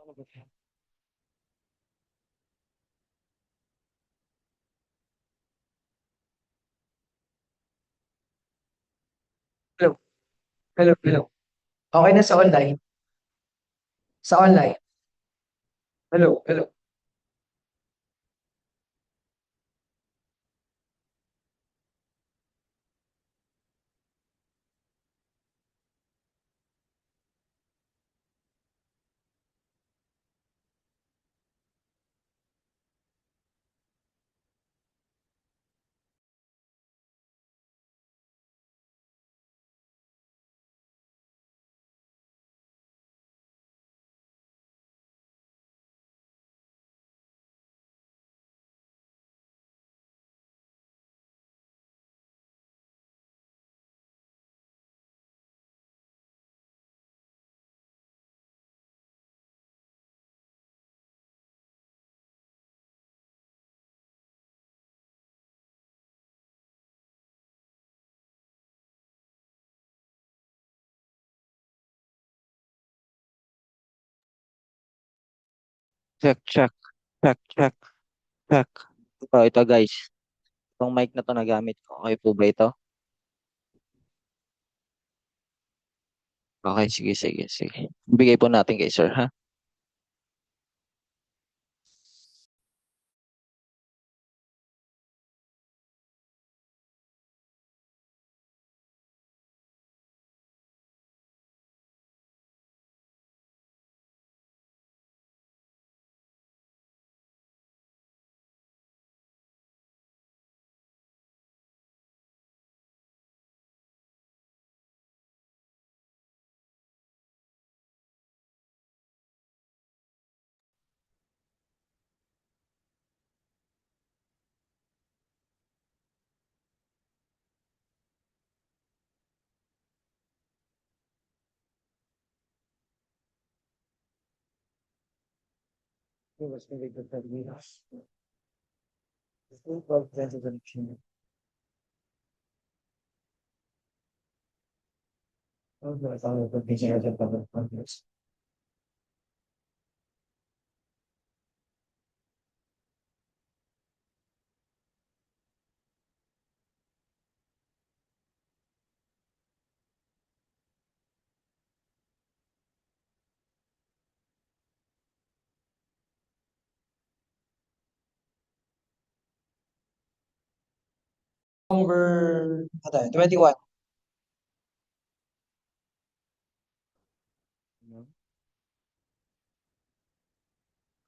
Hello, hello, hello. Okay na sa online? Sa online? Hello, hello. Check, check, check, check, check. Ito guys. Itong mic na to na gamit ko. Okay po ba ito? Okay, sige, sige, sige. Bigay po natin kay sir, ha? It was really good for me. The food was better than cheese. I thought it would be better than other countries. Number 21.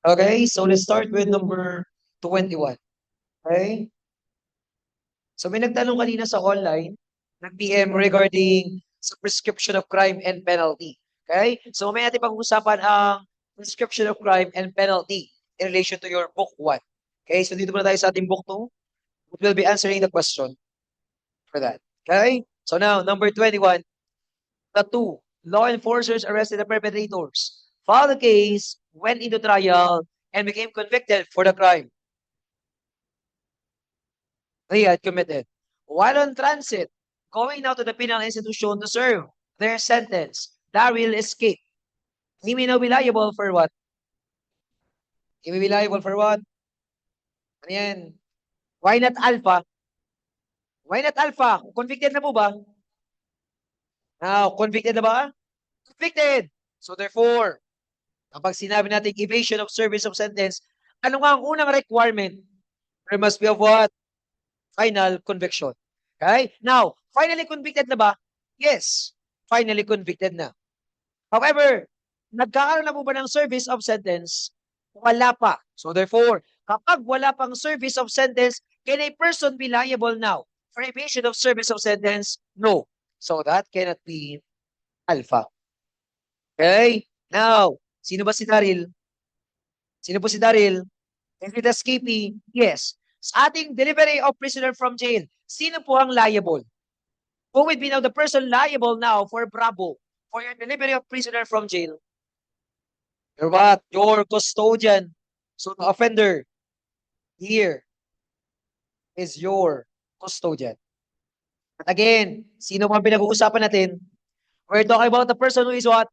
Okay, so let's start with number 21. Okay? So may nagtanong kanina sa online, nag-PM regarding sa prescription of crime and penalty. Okay? So may natin pag-uusapan ang prescription of crime and penalty in relation to your book 1. Okay? So dito muna tayo sa ating book 2. We will be answering the question for that. Okay? So now, number 21, the two law enforcers arrested the perpetrators, filed the case, went into trial, and became convicted for the crime they had committed. While on transit, going now to the penal institution to serve their sentence, Daryl escaped. He may now be liable for what? He may be liable for what? Ano yan? Why not alpha? Why not alpha? Convicted na po ba? Now, convicted na ba? Convicted! So therefore, kapag sinabi natin evasion of service of sentence, ano nga ang unang requirement? There must be of what? Final conviction. Okay? Now, finally convicted na ba? Yes. Finally convicted na. However, nagkakaroon na po ba ng service of sentence? Wala pa. So therefore, kapag wala pang service of sentence, can a person be liable now for evasion of service of sentence? No. So that cannot be alpha. Okay? Now, sino ba si Daryl? Sino po si Daryl? Is it escapee? Yes. Sa ating delivery of prisoner from jail, sino po ang liable? Who would be now the person liable now for Bravo for your delivery of prisoner from jail? Your what? Your custodian. So the offender here is your custodian. At again, sino pa pinag-uusapan natin? We're talking about the person who is what?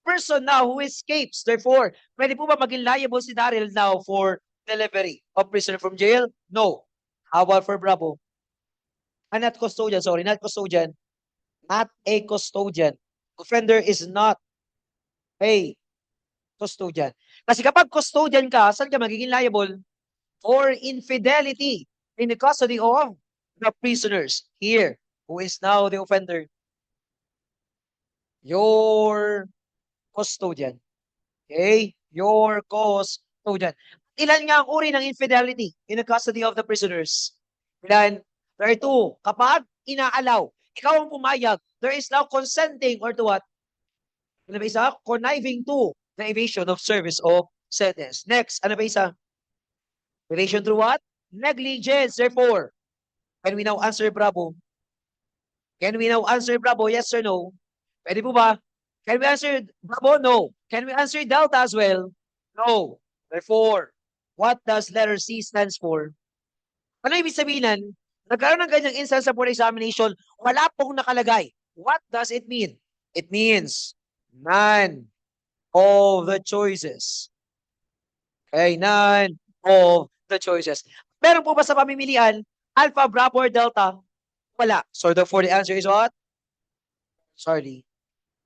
person now who escapes. Therefore, pwede po ba maging liable si Daryl now for delivery of prisoner from jail? No. How about for Bravo? Not custodian, sorry, not custodian. Not a custodian. Offender is not a custodian. Kasi kapag custodian ka, saan ka magiging liable? For infidelity in the custody of the prisoners. Here, who is now the offender? Your custodian. Okay? Your custodian. Ilan nga ang uri ng infidelity in the custody of the prisoners? Ilan? There are two. Kapag inaalaw, ikaw ang pumayag, there is now consenting or to what? Ano ba isa? Conniving to the evasion of service of sentence. Next, ano ba isa? Evasion through what? Negligence. Therefore, can we now answer Bravo? Can we now answer Bravo? Yes or no? Pwede po ba? Can we answer Bravo? No. Can we answer Delta as well? No. Therefore, what does letter C stands for? Ano ibig sabihin nun? Nagkaroon ng ganyang instance sa board examination, wala pong nakalagay. What does it mean? It means none of the choices. Okay, none of the choices. Meron po ba sa pamimilian, Alpha, Bravo, or Delta? Wala. So therefore, the answer is what? Charlie.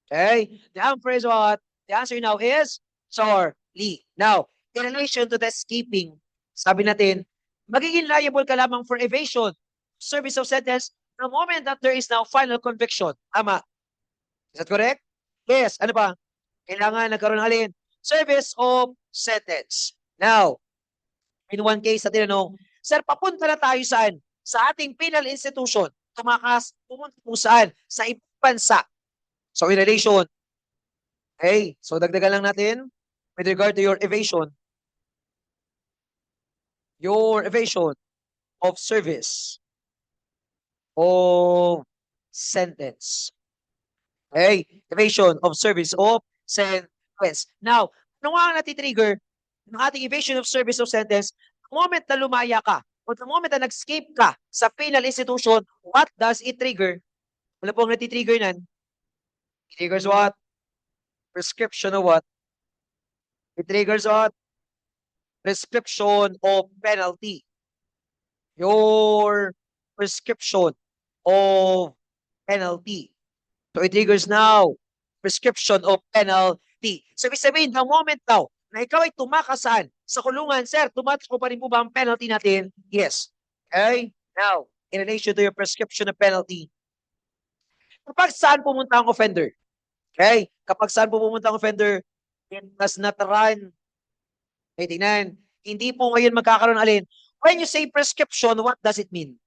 Okay? The answer is what? The answer now is Charlie. Now, in relation to the escaping, sabi natin, magiging liable ka lamang for evasion, service of sentence, the moment that there is now final conviction. Tama. Is that correct? Yes. Ano pa? Kailangan nagkaroon ng alin? Service of sentence. Now, in one case na tinanong, sir, papunta na tayo saan? Sa ating penal institution. Tumakas, pumunta po saan? Sa ibang bansa. So, in relation, okay, so dagdagan lang natin with regard to your evasion of service of sentence. Okay, evasion of service of sentence. Now, ano nga ang natitrigger ng ating evasion of service of sentence? The moment na lumaya ka, or the moment na nag-escape ka sa penal institution, what does it trigger? Ano po ang natitrigger nan? It triggers what? Prescription of what? It triggers what? Prescription of penalty. Your prescription of penalty. So it triggers now prescription of penalty. So ibig sabihin, the moment now na ikaw ay tumakas saan? Sa kulungan, sir, tumatakbo pa rin po ba ang penalty natin? Yes. Okay? Now, in relation to your prescription of penalty, kapag saan pumunta ang offender? Okay? Kapag saan po pumunta ang offender, it does not run. Okay, tingnan. Hindi po ngayon magkakaroon alin. When you say prescription, what does it mean?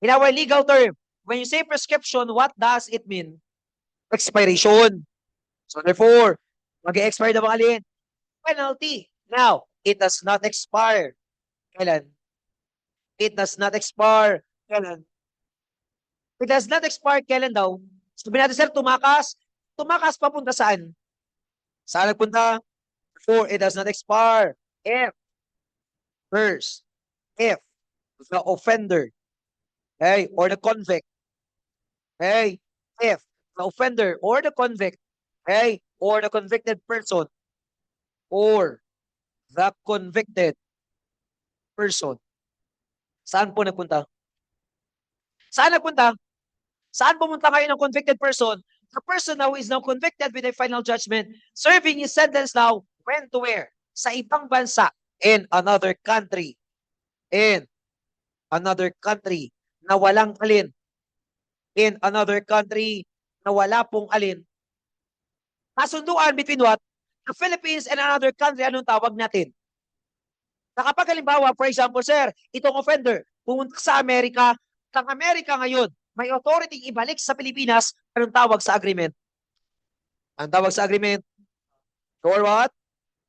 In our legal term, when you say prescription, what does it mean? Expiration. So therefore, mag-expire na ba alin? Penalty. Now, it does not expire. Kailan? It does not expire. Kailan? It does not expire. Kailan daw? Sabi natin, sir, tumakas. Tumakas papunta saan? Saan nagpunta? Before it does not expire. If, first, if the offender, okay, or the convict, okay, if the offender or the convict, okay, or the convicted person, or the convicted person, saan po nagpunta? Saan nagpunta? Saan pumunta ngayon ang convicted person? The person now is now convicted with a final judgment, serving his sentence now, went to where? Sa ibang bansa, in another country. In another country na walang alin. In another country na wala pong alin. Kasunduan between what? The Philippines and another country, anong tawag natin? Na kapag halimbawa, for example, sir, itong offender, pumunta sa Amerika, ang Amerika ngayon, may authority ibalik sa Pilipinas, anong tawag sa agreement? Ang tawag sa agreement? Your what?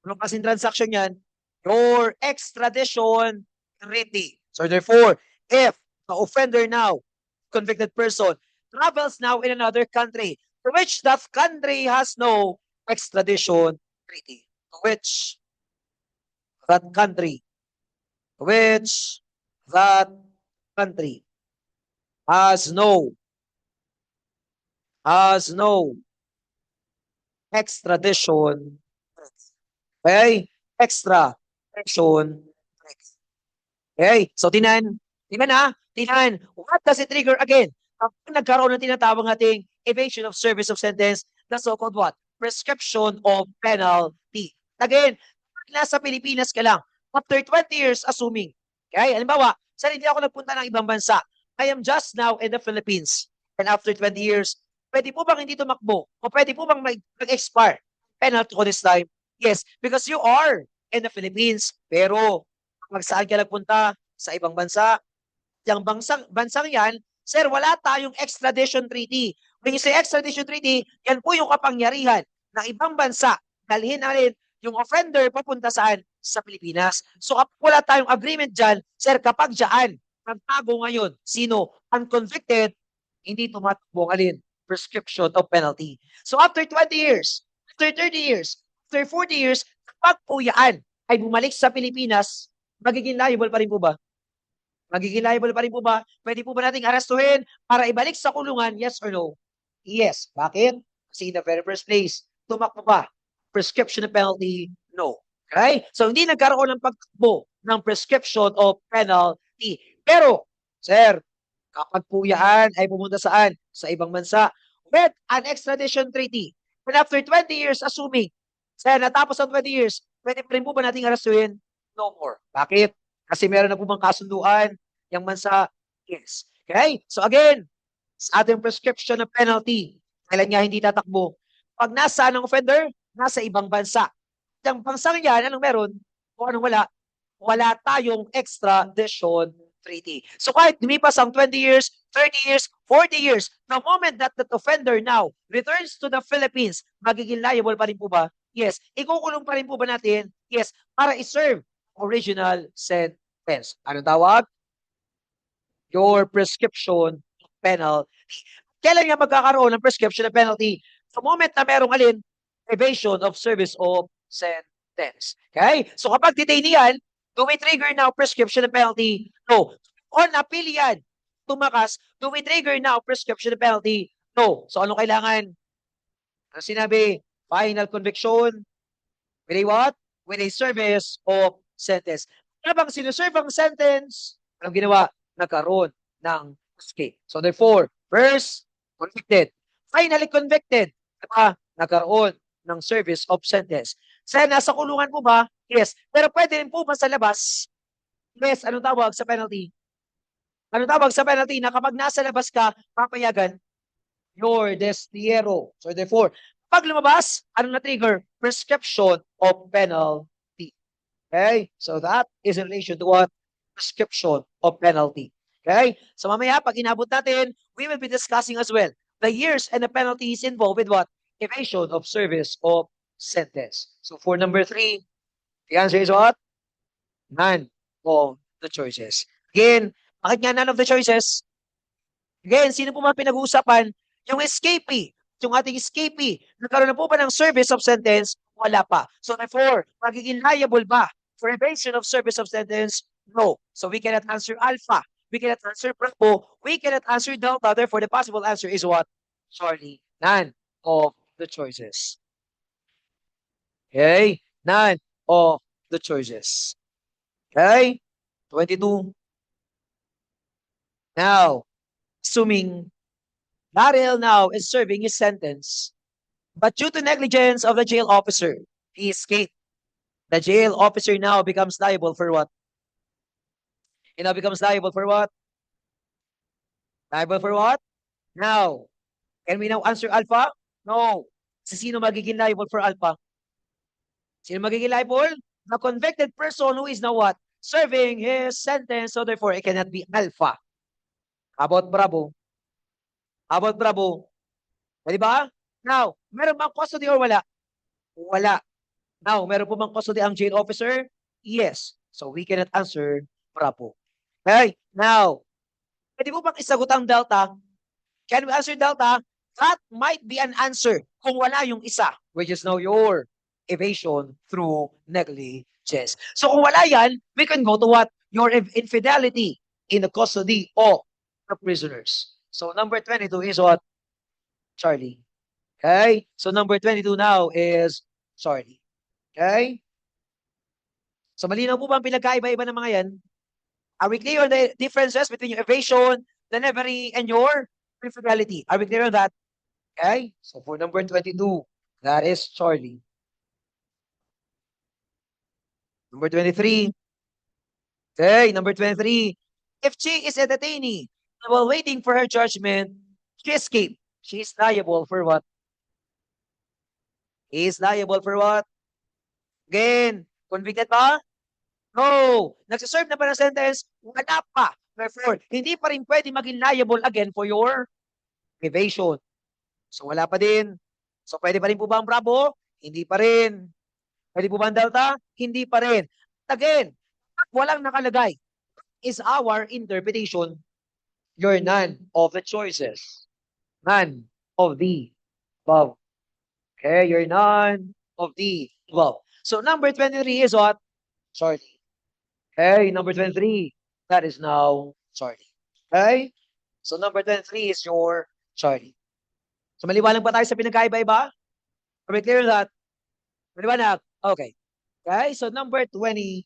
Anong kasing transaction yan? Your extradition treaty. So therefore, if the offender now, convicted person, travels now in another country, to which that country has no extradition treaty. To which that country, has no extradition. Okay? Extradition. Okay? So, tinan. What does it trigger again? Kapag nagkaroon ng tinatawag nating evasion of service of sentence, the so-called what? Prescription of penalty. Again, nasa Pilipinas ka lang, after 20 years, assuming, okay? Halimbawa, sir, hindi ako nagpunta ng ibang bansa. I am just now in the Philippines. And after 20 years, pwede po bang hindi tumakbo? O pwede po bang mag-expire? Penalty ko this time? Yes, because you are in the Philippines. Pero, pag saan ka nagpunta? Sa ibang bansa. Yung bansang yan, sir, wala tayong extradition treaty. When you say extradition treaty, yan po yung kapangyarihan ng ibang bansa. Dalhin natin yung offender papunta saan? Sa Pilipinas. So kapag wala tayong agreement dyan, sir, kapag dyan, nagtago ngayon, sino? Unconvicted, hindi tumatakbo ang alin? Prescription of penalty. So after 20 years, after 30 years, after 40 years, kapag po yan ay bumalik sa Pilipinas, magiging liable pa rin po ba? Magiging liable pa rin po ba? Pwede po ba nating arestuhin para ibalik sa kulungan? Yes or no? Yes. Bakit? Kasi in the very first place, tumakbo ba? Prescription of penalty? No. Okay? So, hindi nagkaroon ng pagtakbo ng prescription of penalty. Pero, sir, kapag po yan ay pumunta saan? Sa ibang bansa with an extradition treaty. And after 20 years, assuming, sir, natapos ang 20 years, pwede pa rin po ba nating arestuhin? No more. Bakit? Kasi meron na po bang kasunduan yung bansa? Yes. Okay? So again, sa ating prescription ng penalty, kailan nga hindi tatakbo? Pag nasa ng offender, nasa ibang bansa. Yung bansang yan, anong meron? O anong wala? Wala tayong extradition treaty. So kahit lumipas ang 20 years, 30 years, 40 years, the moment that the offender now returns to the Philippines, magiging liable pa rin po ba? Yes. Ikukulong pa rin po ba natin? Yes. Para iserve original sentence. Anong tawag? Your prescription penalty. Kailan nga magkakaroon ng prescription of penalty? Sa moment na merong alin, evasion of service of sentence. Okay? So kapag detain yan, do we trigger now prescription of penalty? No. On appeal yan, tumakas, do we trigger now prescription of penalty? No. So ano kailangan? Ano sinabi? Final conviction with a what? With a service of sentence. Habang sinuserve ang sentence, anong ginawa? Nagkaroon ng escape. So therefore, first, convicted. Finally convicted. Nagkaroon ng service of sentence. Sa nasa kulungan po ba? Yes. Pero pwede rin po ba sa labas? Yes. Anong tawag sa penalty? Anong tawag sa penalty na kapag nasa labas ka, papayagan? Your destierro. So therefore, pag lumabas, anong na-trigger? Prescription of penalty. Okay? So that is in relation to what? Prescription of penalty. Okay? So mamaya, pag inabot natin, we will be discussing as well the years and the penalties involved with what? Evasion of service of sentence. So for number 3, the answer is what? None of the choices. Again, bakit nga none of the choices? Again, sino po mga pinag-uusapan? Yung escapee. Yung ating escapee. Nagkaroon na po ba ng service of sentence? Wala pa. So therefore, magiging liable ba for evasion of service of sentence? No. So we cannot answer alpha. We cannot answer Bravo. We cannot answer Delta. Therefore, the possible answer is what? Charlie. None of the choices. Okay? None of the choices. Okay? 22. Now, assuming Daryl now is serving his sentence, but due to negligence of the jail officer, he escaped. The jail officer now becomes liable for what? He now becomes liable for what? Liable for what? Now, can we now answer alpha? No. Sino magiging liable for alpha? Sino magiging liable? The convicted person who is now what? Serving his sentence, so therefore it cannot be alpha. How about Bravo? How about Bravo? Di ba? Now, meron bang custody or wala? Wala. Now, meron po bang custody ang jail officer? Yes. So we cannot answer Bravo. Okay? Now, pwede po bang isagot ang Delta? Can we answer Delta? That might be an answer kung wala yung isa, which is now your evasion through negligence. So kung wala yan, we can go to what? Your infidelity in the custody of the prisoners. So number 22 is what? Charlie. Okay? So number 22 now is Charlie. Okay? So malinaw po ba ang pinagkaiba-iba ng mga yan? Are we clear on the differences between your evasion, delivery, and your infidelity? Are we clear on that? Okay? So for number 22, that is Charlie. Number 23. Okay, number 23. If she is a detainee while waiting for her judgment, she escaped. She is liable for what? He is liable for what? Again, convicted pa? No. Nagsiserve na pa ng sentence? Wala pa. Therefore, hindi pa rin pwede maging liable again for your evasion. So wala pa din. So pwede pa rin po ba ang Bravo? Hindi pa rin. Pwede po ba ang Delta? Hindi pa rin. Again, walang nakalagay is our interpretation. You're none of the choices. None of the above. Okay, you're none of the above. So number 23 is what? Charlie. Okay, number 23. That is now Charlie. Okay? So number 23 is your Charlie. So maliwanag pa tayo sa pinagkaiba-iba? Are we clear on that? Maliwanag? Okay. Okay, so number 24.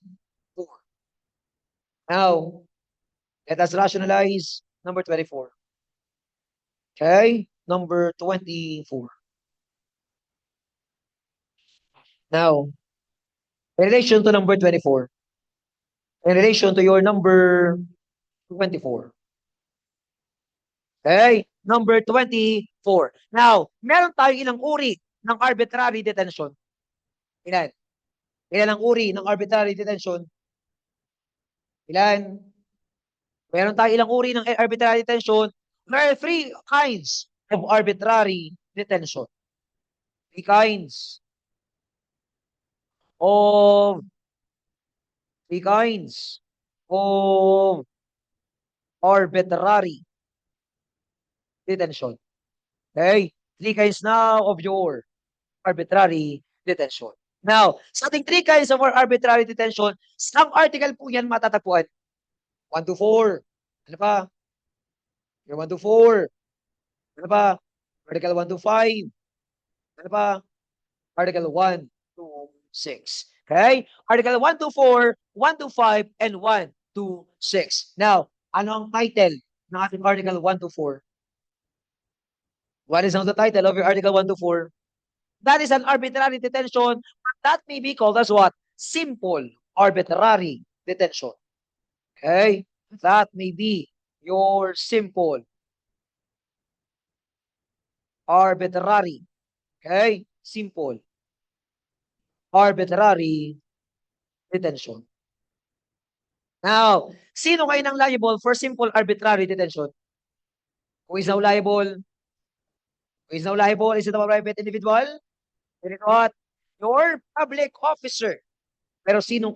Now, let us rationalize number 24. Okay, number 24. Now, in relation to number 24, in relation to your number 24. Okay, number 24. Now, meron tayong ilang uri ng arbitrary detention. Ilan? Ilan ang uri ng arbitrary detention? Ilan? Meron tayong ilang uri ng arbitrary detention. There are three kinds of arbitrary detention. Three kinds of arbitrary detention. Okay? Three kinds now of your arbitrary detention. Now, sa ating three kinds of arbitrary detention, sa article po yan matatagpuan. 1 to 4. Ano pa? Yung 1 to 4. Ano pa? Article 1 to 5. Ano pa? Article 1 to 6. Okay? Article 1 to 4, 1 to 5, and 1 to 6. Now, ano ang title ng ating Article 1 to 4? What is now the title of your Article 1 to 4? That is an arbitrary detention. That may be called as what? Simple arbitrary detention. Okay? That may be your simple arbitrary. Okay? Simple arbitrary detention. Now, sino ngayon ang liable for simple arbitrary detention? Who is now liable? Who is now liable? Is it a private individual? It is what? Your public officer. Pero sinong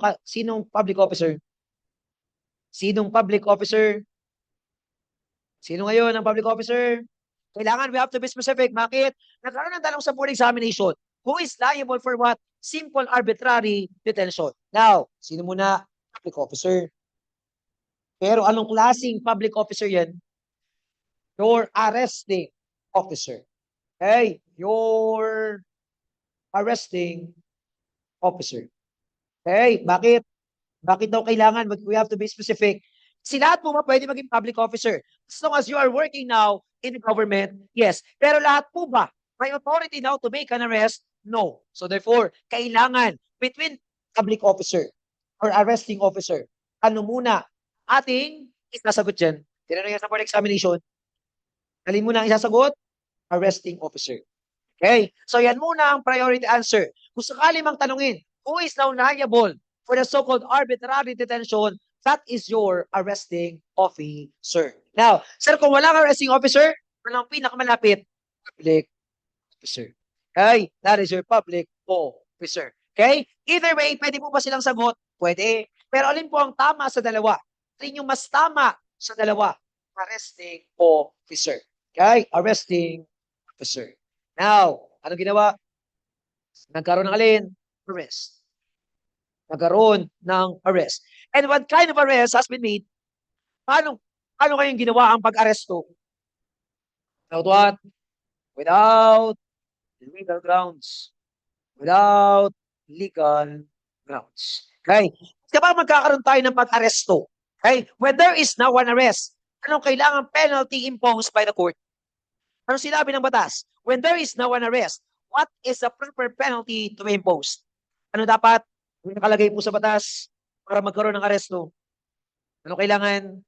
public officer? Sinong public officer? Sino ngayon ang public officer? Kailangan we have to be specific. Bakit? Nagkaroon ng tanong sa board examination. Who is liable for what? Simple arbitrary detention. Now, sino muna? Public officer. Pero anong klaseng public officer yan? Your arresting officer. Okay? Your arresting officer. Okay? Bakit? Bakit daw kailangan? We have to be specific. Si lahat po ba pwede maging public officer? As long as you are working now in the government, yes. Pero lahat po ba may authority now to make an arrest? No. So therefore, kailangan between public officer or arresting officer, ano muna ating isasagot dyan? Tinanong yan sa board examination. Alin muna ang isasagot? Arresting officer. Okay? So yan muna ang priority answer. Kung sakali mang tanungin, who is now liable for the so-called arbitrary detention? That is your arresting officer. Now, sir, kung walang arresting officer, ano ang pinakamalapit? Public officer. Okay? That is your public officer. Okay? Either way, pwede po ba silang sagot? Pwede. Pero alin po ang tama sa dalawa? Alin yung mas tama sa dalawa? Arresting officer. Okay? Arresting officer. Now, ano ginawa? Nagkaroon ng alin? Arrest. Nagkaroon ng arrest. And what kind of arrest has been made? Paano kayong ginawa ang pag-aresto? Without what? Without legal grounds. Without legal grounds. Okay? Kapag magkakaroon tayo ng pag-aresto, okay? When there is now an arrest, anong kailangan penalty imposed by the court? Ano sinabi ng batas? When there is now an arrest, what is the proper penalty to be imposed? Ano dapat? Ano nakalagay po sa batas para magkaroon ng aresto? Ano kailangan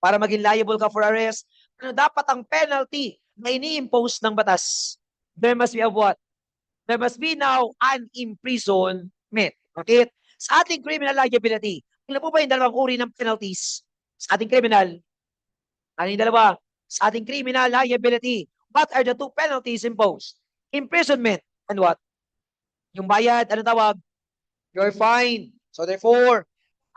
para maging liable ka for arrest? Ano dapat ang penalty na ini-impose ng batas? There must be a what? There must be now an imprisonment. Bakit? Sa ating criminal liability, ano po ba yung dalawang uri ng penalties? Sa ating criminal, ano yung dalawa? Sa ating criminal liability, what are the two penalties imposed? Imprisonment and what? Yung bayad, ano tawag? Your fine. So therefore,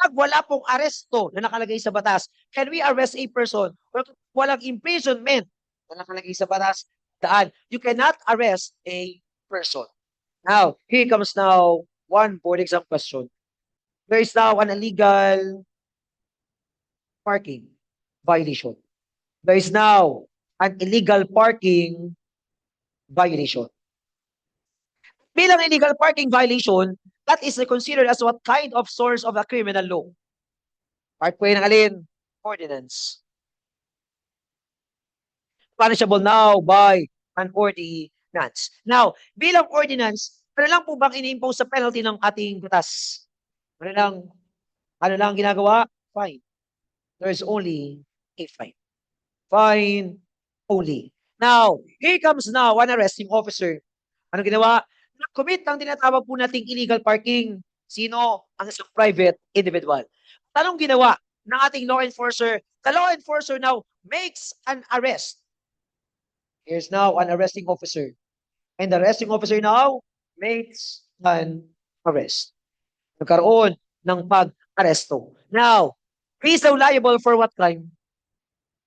pag wala pong aresto na nakalagay sa batas, can we arrest a person? Or walang imprisonment na nakalagay sa batas, daan, you cannot arrest a person. Now, here comes now one board exam question. There is now an illegal parking violation. There is now an illegal parking violation. Bilang illegal parking violation, that is considered as what kind of source of a criminal law? Part po yun ng alin? Ordinance. Punishable now by an ordinance. Now, bilang ordinance, ano lang po bang ini-impose sa penalty ng ating batas? Ano lang ginagawa? Fine. There is only a fine. Fine only. Now, here comes now an arresting officer. Ano ginawa? Nag-commit ng tinatawag po nating illegal parking. Sino? Ang isang private individual. Tanong ginawa ng ating law enforcer? The law enforcer now makes an arrest. Here's now an arresting officer. And the arresting officer now makes an arrest. Nagkaroon ng pag-aresto. Now, he's now liable for what crime?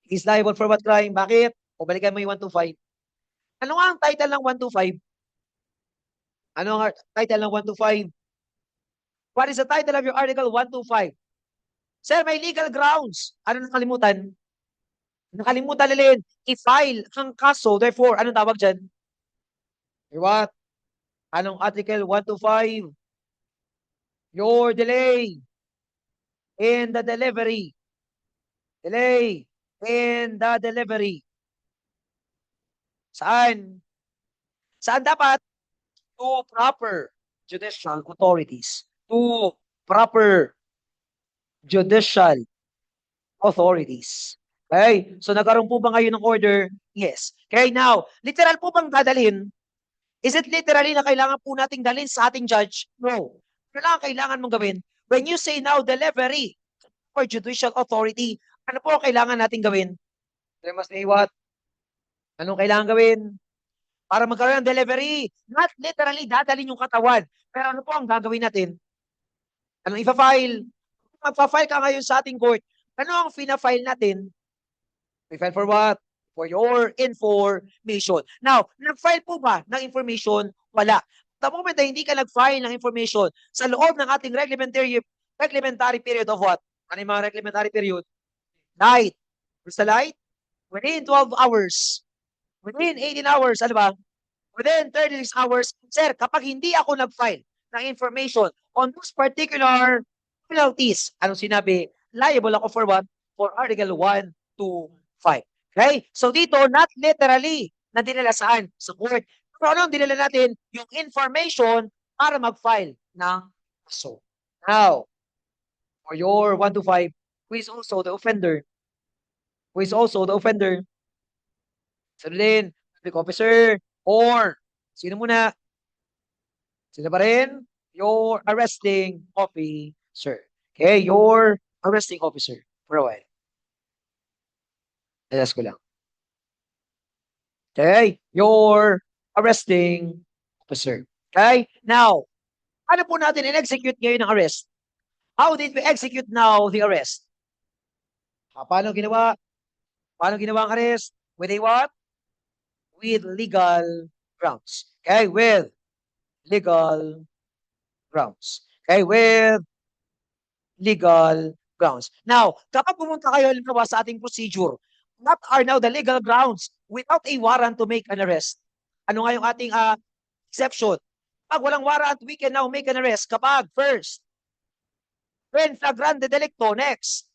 He's liable for what crime? Bakit? O balikan mo yung 125. Ano nga ang title ng 125? Ano ang title ng 125? What is the title of your article 125? Sir, may legal grounds. Ano nakalimutan? Nakalimutan nilin, i-file ang kaso. Therefore, anong tawag dyan? What? Anong article 125? Your delay in the delivery. Delay in the delivery. Saan? Saan dapat? To proper judicial authorities. To proper judicial authorities. Okay? So nagkaroon po ba ngayon ng order? Yes. Okay, now, literal po bang dadalhin? Is it literally na kailangan po nating dalhin sa ating judge? No. Ano lang ang kailangan mong gawin? When you say now delivery for judicial authority, ano po ang kailangan nating gawin? There must be what? Anong kailangan gawin? Para magkaroon ng delivery, not literally dadalhin yung katawan. Pero ano po ang gagawin natin? Anong ipa-file? Magpa-file ka ngayon sa ating court. Ano ang fina-file natin? We file for what? For your information. Now, nag-file po ba ng information? Wala. The moment na hindi ka nag-file ng information sa loob ng ating reglementary period of what? Ano yung mga reglementary period? Night. What's the light? Within 12 hours. Within 18 hours. Ano ba? Within 36 hours. Sir, kapag hindi ako nag-file ng information on those particular penalties, anong sinabi? Liable ako for what? For Article 1 to 5. Okay? So dito, not literally na dinala saan? Sa court. Pero ano ang dinala natin? Yung information para mag-file ng kaso. Now, for your 1 to 5, who is also the offender? Who is also the offender? Sino din? Public officer or sino muna? Sino pa rin? Your arresting officer. Okay? Your arresting officer. For a while. Alas ko lang. Okay? Your arresting officer. Okay? Now, ano po natin in-execute ngayon ng arrest? How did we execute now the arrest? Paano ginawa? Paano ginawa ang arrest? With a what? With legal grounds. Okay? With legal grounds. Okay? With legal grounds. Now, kapag pumunta kayo halimbawa sa ating procedure, what are now the legal grounds without a warrant to make an arrest? Ano nga yung ating exception? Pag walang warrant, we can now make an arrest kapag first, when flagrante delicto, next,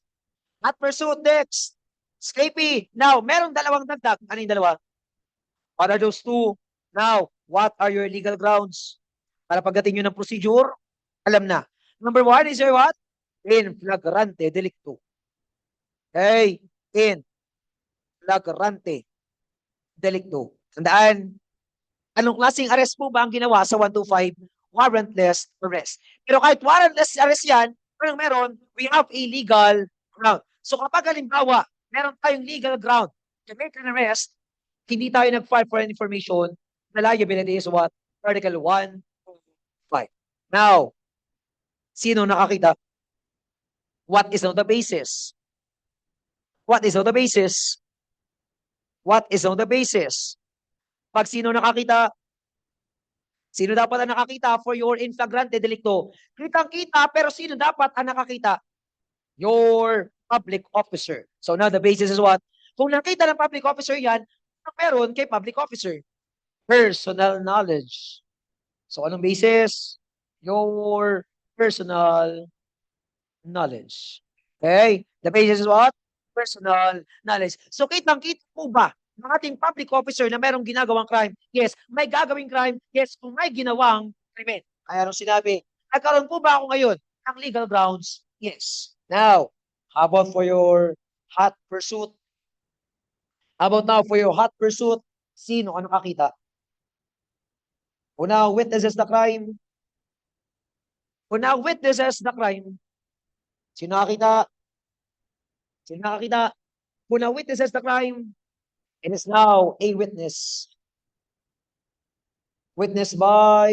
hot pursuit, next, escapee. Now, merong dalawang dagdag. Ano yung dalawa? What are those two? Now, what are your legal grounds? Para pagdating nyo ng procedure, alam na. Number one is your what? In flagrante delicto. Okay? In flagrante delicto. Tandaan, anong klaseng arrest po ba ang ginawa sa 125? Warrantless arrest. Pero kahit warrantless arrest yan, anong meron? We have a legal ground. So kapag halimbawa, meron tayong legal ground to make an arrest, hindi tayo nag-file for an information, the liability is what? Article 125. Now, sino nakakita? What is now the basis? What is now the basis? What is now the basis? Pag sino nakakita, sino dapat ang nakakita for your in flagrante delicto? Kitang-kita, pero sino dapat ang nakakita? Your public officer. So now the basis is what? Kung nakita ng public officer yan, ano meron kay public officer? Personal knowledge. So anong basis? Your personal knowledge. Okay? The basis is what? Personal knowledge. So kitang-kita po ba ng ating public officer na merong ginagawang crime? Yes. May gagawing crime? Yes. Kung may ginawang krimen. Kaya nung sinabi, nagkaroon po ba ako ngayon ng legal grounds? Yes. Now, how about for your hot pursuit? How about now for your hot pursuit? Sino ang nakakita? Who now witnesses the crime? Who now witnesses the crime? Sino nakakita? Sino nakakita? Who now witnesses the crime? It is now a witness. Witnessed by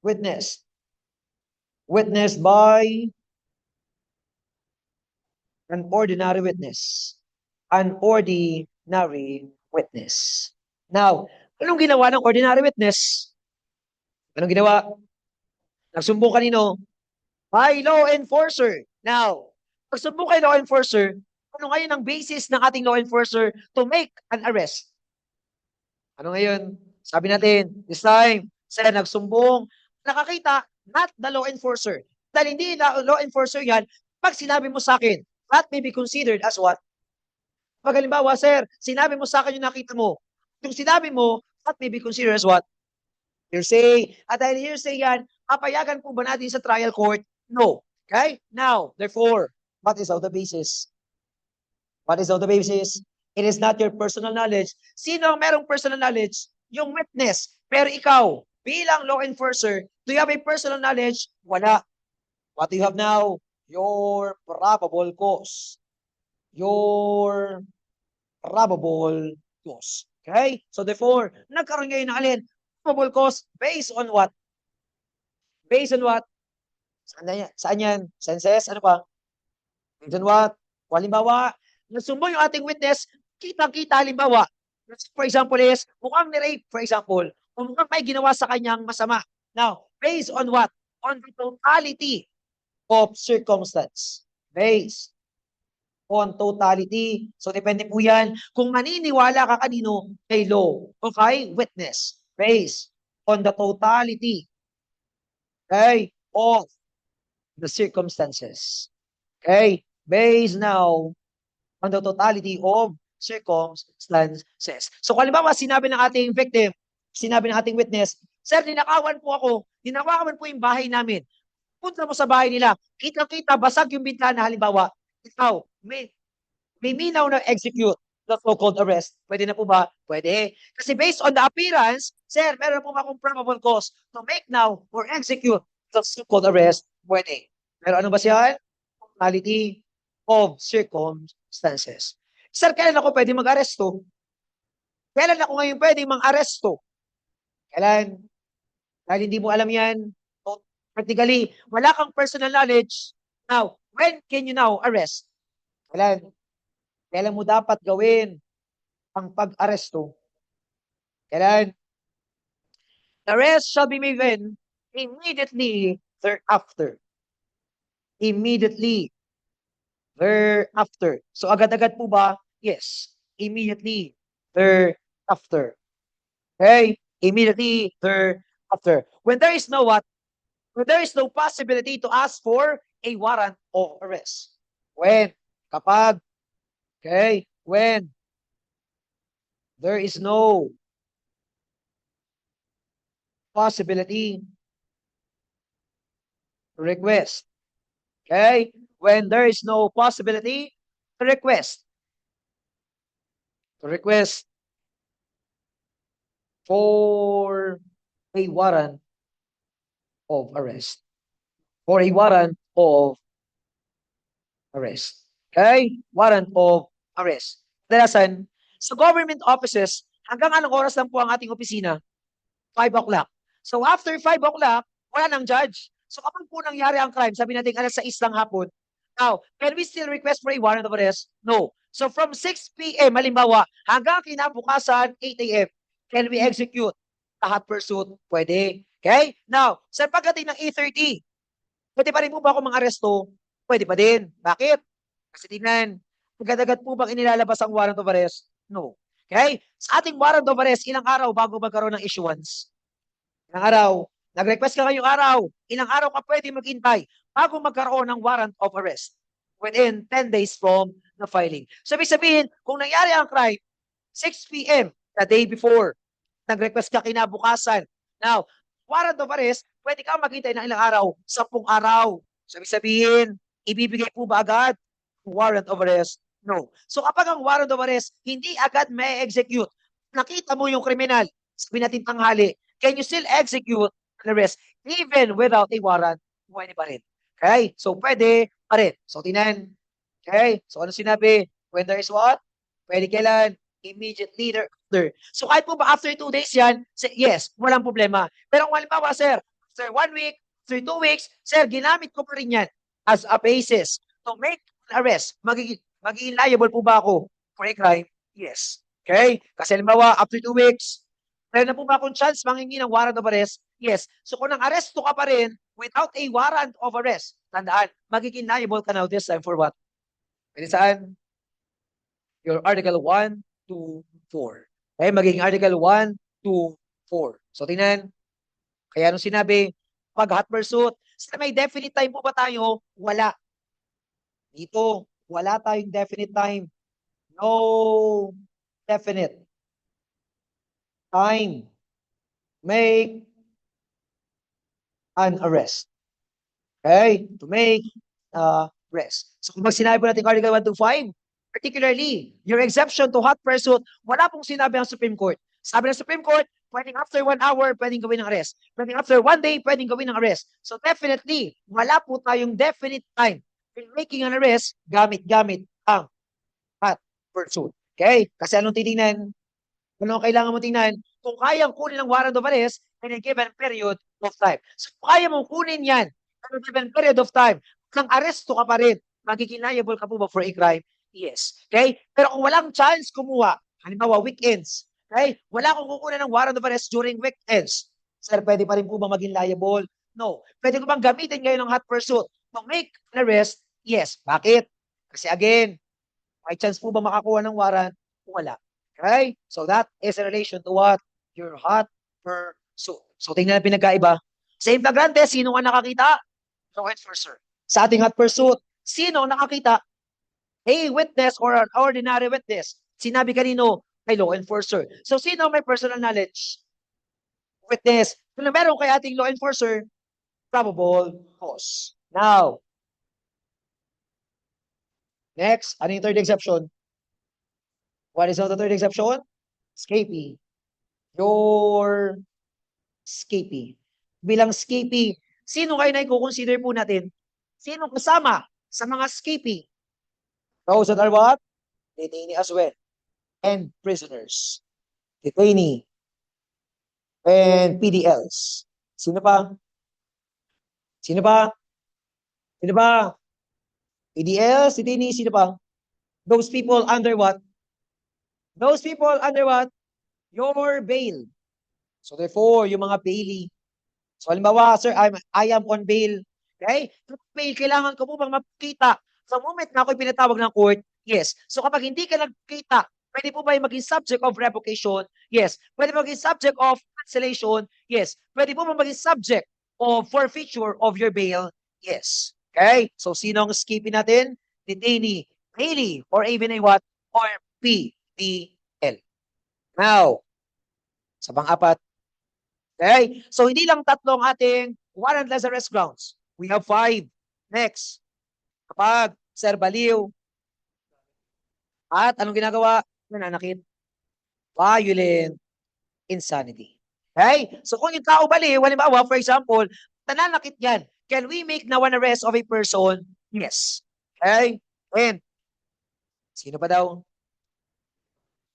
witness. Witnessed by an ordinary witness. An ordinary witness. Now, anong ginawa ng ordinary witness? Anong ginawa? Nagsumbong kanino? By law enforcer. Now, pagsumbong kay law enforcer, ano ngayon ang basis ng ating law enforcer to make an arrest? Ano ngayon? Sabi natin, this time, sila nagsumbong, nakakita, not the law enforcer. Dahil hindi law enforcer yan, pag sinabi mo sa akin, that may be considered as what? Pag halimbawa, sir, sinabi mo sa akin yung nakita mo. Yung sinabi mo, that may be considered as what? Hearsay. At dahil hearsay yan, papayagan po ba natin sa trial court? No. Okay? Now, therefore, what is now the basis? What is now the basis? It is not your personal knowledge. Sino ang merong personal knowledge? Yung witness. Pero ikaw, bilang law enforcer, do you have a personal knowledge? Wala. What do you have now? Your probable cause. Your probable cause. Okay? So therefore, nagkaroon ngayon ng alin? Probable cause based on what? Based on what? Saan yan? Senses? Ano pa? Based on what? Halimbawa, nasumbong yung ating witness, kita-kita halimbawa. For example is, mukhang ni-rape, for example, o mukhang may ginawa sa kanyang masama. Now, based on what? On the totality of circumstance. Based on totality. So, depende po yan kung maniniwala ka kanino kay law o kay witness. Based on the totality, okay, of the circumstances. Okay? Based now on the totality of circumstances. So, kung halimbawa, sinabi ng ating victim, sinabi ng ating witness, sir, ninakawan po ako, ninakawan po yung bahay namin. Punta mo sa bahay nila, kita-kita, basag yung bintana, halimbawa, ikaw, may minaw na execute the so-called arrest. Pwede na po ba? Pwede. Kasi based on the appearance, sir, meron po akong probable cause to make now or execute the so-called arrest. Pwede. Pero ano ba siya? Totality of circumstances. Sir, kailan ako pwede mag-aresto? Kailan ako ngayon pwede mang-aresto? Kailan? Dahil hindi mo alam yan. So, practically, wala kang personal knowledge. Now, when can you now arrest? Kailan? Kailan mo dapat gawin ang pag-aresto? Kailan? The arrest shall be made when? Immediately thereafter. Immediately thereafter. So agad-agad po ba? Yes. Immediately thereafter. Okay? Immediately thereafter. When there is no what? When there is no possibility to ask for a warrant of arrest. When? Kapag, okay? When there is no possibility to request. Okay? When there is no possibility to request. To request for a warrant of arrest. For a warrant of arrest. Okay? Warrant of arrest. Dalasan, sa government offices, hanggang anong oras lang po ang ating opisina? 5 o'clock. So after 5 o'clock, wala nang judge. So kapag po nangyari ang crime, sabi natin alas 6 lang hapon. Now, can we still request for a warrant of arrest? No. So from 6 p.m. halimbawa, hanggang kinabukasan 8 a.m., can we execute the hot pursuit? Pwede. Okay? Now, sa pagdating ng 8:30, pwede pa rin po ba ako mang-aresto? Pwede pa din. Bakit? Kasi tingnan, agad-agad po bang inilalabas ang warrant of arrest? No. Okay? Sa ating warrant of arrest, ilang araw bago magkaroon ng issuance? Ilang araw? Nag-request ka ngayong araw. Ilang araw ka pwede maghintay bago magkaroon ng warrant of arrest? Within 10 days from the filing. So, ibig sabihin, kung nangyari ang crime, 6 p.m. the day before, nag-request ka kinabukasan. Now, warrant of arrest, pwede kang maghintay ng ilang araw? 10 araw. So, ibig sabihin, ibibigay po ba agad ang warrant of arrest? No. So, kapag ang warrant of arrest, hindi agad may execute. Nakita mo yung kriminal, sabi natin tanghali, can you still execute an arrest even without a warrant? Pwede pa rin. Okay? So, pwede pa rin. So, tinan. Okay? So, ano sinabi? When there is what? Pwede kailan? Immediately thereafter. So, kahit po ba after 2 days yan, yes, walang problema. Pero kung halimbawa, sir, after 1 week, after 2 weeks, sir, ginamit ko pa rin yan as a basis to make an arrest. Magiging liable po ba ako for a crime? Yes. Okay? Kasi halimbawa, after 2 weeks, meron na po ba akong chance mangingi ng warrant of arrest? Yes. So kung nang-aresto ka pa rin without a warrant of arrest, tandaan, magiging liable ka now this time for what? Pwede saan? Your Article 1, 2, 4. Okay, magiging Article 1, 2, 4. So tingnan, kaya nung sinabi, pag hot pursuit, sa may definite time po ba tayo? Wala. Dito, wala tayong definite time. No definite time. Make an arrest. Okay? To make arrest. So kung sinabi po natin Article 1 to 5, particularly, your exception to hot pursuit, wala pong sinabi ang Supreme Court. Sabi ng Supreme Court, pwedeng after 1 hour, pwedeng gawin ng arrest. Pwedeng after 1 day, pwedeng gawin ng arrest. So definitely, wala po tayong definite time in making an arrest gamit-gamit ang hot pursuit. Okay? Kasi anong titingnan? Ano ang kailangan mo tingnan? Kung kayang kunin ang warrant of arrest in a given period of time. So kung kaya mong kunin yan in a given period of time, nang aresto ka pa rin, magiging liable ka po ba for a crime? Yes. Okay? Pero kung walang chance kumuha, halimbawa weekends, okay? Wala akong kukunin ng warrant of arrest during weekends. Sir, pwede pa rin po ba maging liable? No. Pwede ko bang gamitin ngayon ng hot pursuit to make an arrest? Yes. Bakit? Kasi again, may chance po ba makakuha ng warrant? Wala. Okay? So that is in relation to what? Your hot pursuit. So tingnan na pinagkaiba. Sa implagrante, sino ang nakakita? Law enforcer. Sa ating hot pursuit, sino ang nakakita? A witness or an ordinary witness. Sinabi kanino? Kay law enforcer. So sino may personal knowledge? Witness. Kung meron kay ating law enforcer, probable cause. Now, next, ano yung third exception? What is the third exception? Escapee. Your escapee. Bilang escapee, sino kayo na i-consider po natin? Sino kasama sa mga escapee? Those that are what? Detainee as well. And prisoners. Detainee. And PDLs. Sino pa? Sino pa? Sino pa? PDLs, detainee, sino pa? Those people under what? Those people under what? Your bail. So therefore, yung mga bailee. So halimbawa, sir, I am on bail. Okay? Bail, kailangan ko po bang makita sa moment na ako'y pinatawag ng court? Yes. So kapag hindi ka nagkita Pwede po ba yung maging subject of revocation? Yes. Pwede po maging subject of cancellation? Yes. Pwede po ba maging subject of forfeiture of your bail? Yes. Okay? So, sino ang skipping natin? Detainee, Haley, or even a what? Or PDL. Now, sa pang-apat. Okay? So, hindi lang tatlong ating warrantless arrest grounds. We have 5. Next. Kapag Sir Baliw at anong ginagawa? Nananakit. Violent insanity. Okay? So kung yung tao baliw, halimbawa, for example, nananakit yan. Can we make now an arrest of a person? Yes. Okay? And, sino pa daw?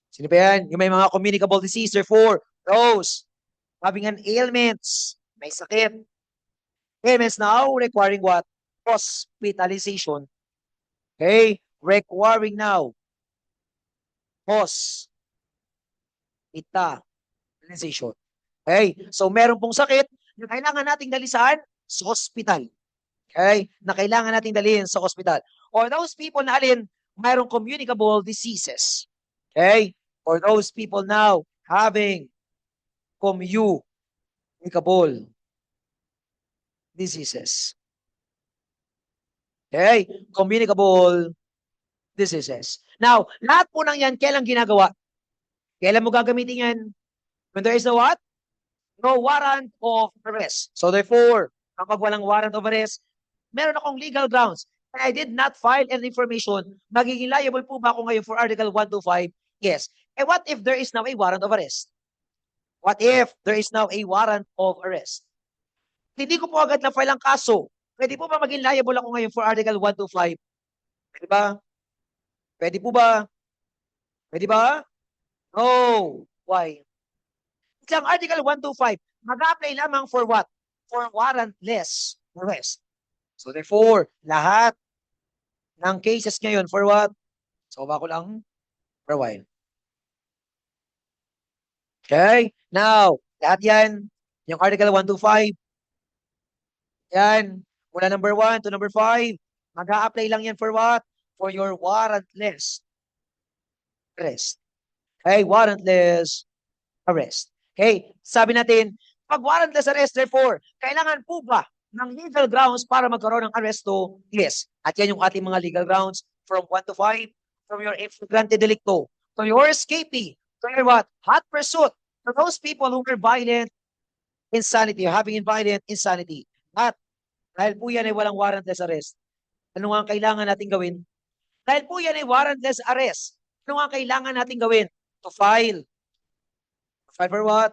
Sino pa yan? Yung may mga communicable disease, therefore, those having an ailments, may sakit. Ailments now requiring what? Hospitalization. Okay? Requiring now hospitalization. Okay? So, meron pong sakit na kailangan nating dalisan sa hospital. Okay? Na kailangan nating dalhin sa hospital. Or those people na alin, mayroong communicable diseases. Okay? Or those people now having communicable diseases. Okay? Communicable diseases. Now, lahat po ng yan, kailan ginagawa? Kailan mo gagamitin yan? When there is no what? No warrant of arrest. So therefore, kapag walang warrant of arrest, meron akong legal grounds and I did not file any information, magiging liable po ba ako ngayon for Article 125? Yes. And what if there is now a warrant of arrest? What if there is now a warrant of arrest? Hindi ko po agad na-file ang kaso. Pwede po ba maging liable ako ngayon for Article 125? Pwede ba? Pwede po ba? Pwede ba? No. Why? Ang Article 125, mag-apply lamang for what? For warrantless arrest. So therefore, lahat ng cases ngayon for what? So ba ko lang for a while. Okay? Now, lahat yan, yung Article 125, yan, mula number 1 to number 5, mag-a-apply lang yan for what? For your warrantless arrest. Okay? Warrantless arrest. Okay? Sabi natin, pag warrantless arrest, therefore, kailangan po ba ng legal grounds para magkaroon ng aresto? Yes. At yan yung ating mga legal grounds from 1 to 5, from your flagrante delicto, to your escapee, to your what? Hot pursuit, to those people who were violent insanity, having violent insanity. At dahil po yan ay walang warrantless arrest, ano nga ang kailangan natin gawin? Dahil po yan ay warrantless arrest, ano nga ang kailangan natin gawin? To file. File for what?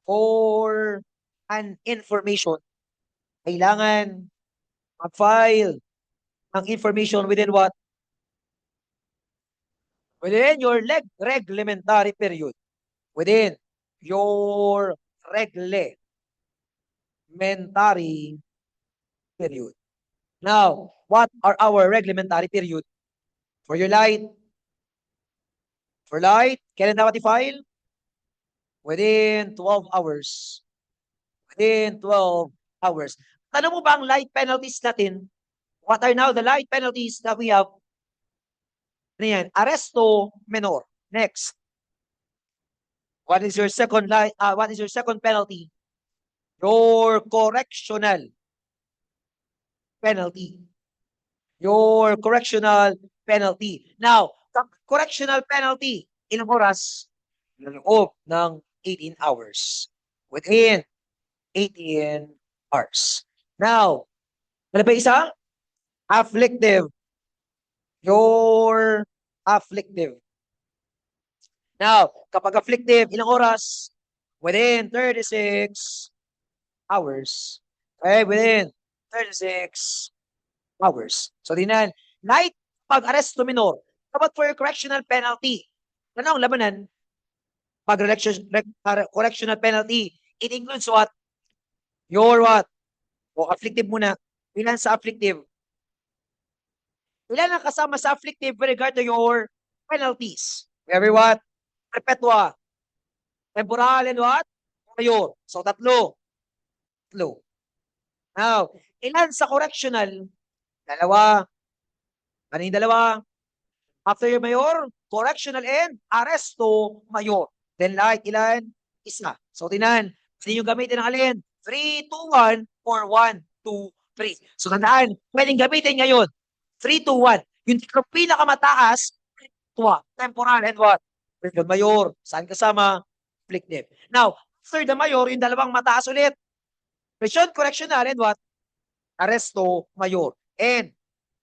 For an information. Kailangan mag-file ng information within what? Within your reglementary period. Within your reglementary period. Now, what are our reglementary period? For your light? For light, kailan dapat i-file? Within 12 hours. Within 12 hours. Alam mo ba ang light penalties natin? What are now the light penalties that we have? Ano yan? Arresto menor. Next. What is your second penalty? Your correctional penalty. Your correctional penalty. Now, correctional penalty, ilang oras? Loob ng 18 hours. Within 18 hours. Now, ano ba isa? Afflictive. Your afflictive. Now, kapag afflictive, ilang oras? Within 36 hours. Okay, within 36 hours. So, dinan, light pag-arresto minor. Kapag for correctional penalty, ano ang labanan? Pag correctional penalty, it includes what? Your what? O afflictive muna. Ilan sa afflictive? Ilan ang kasama sa afflictive with regard to your penalties? Every what? Perpetua. Temporal and what? Mayor. So, tatlo. Tatlo. Now, ilan sa correctional? Dalawa. Ano yung dalawa? After your mayor, correctional and arresto mayor. Then like, ilan? Isa. So, tinan, pwede nyo gamitin ang alin? 3, 2, 1 or 1, 2, 3. So, tandaan, pwedeng gamitin ngayon. 3, 2, 1. Yung pinakamataas, temporal and what? Regional mayor. Saan kasama? Afflictive. Now, after the mayor, yung dalawang mataas ulit. Prison correctional and what? Arresto mayor. And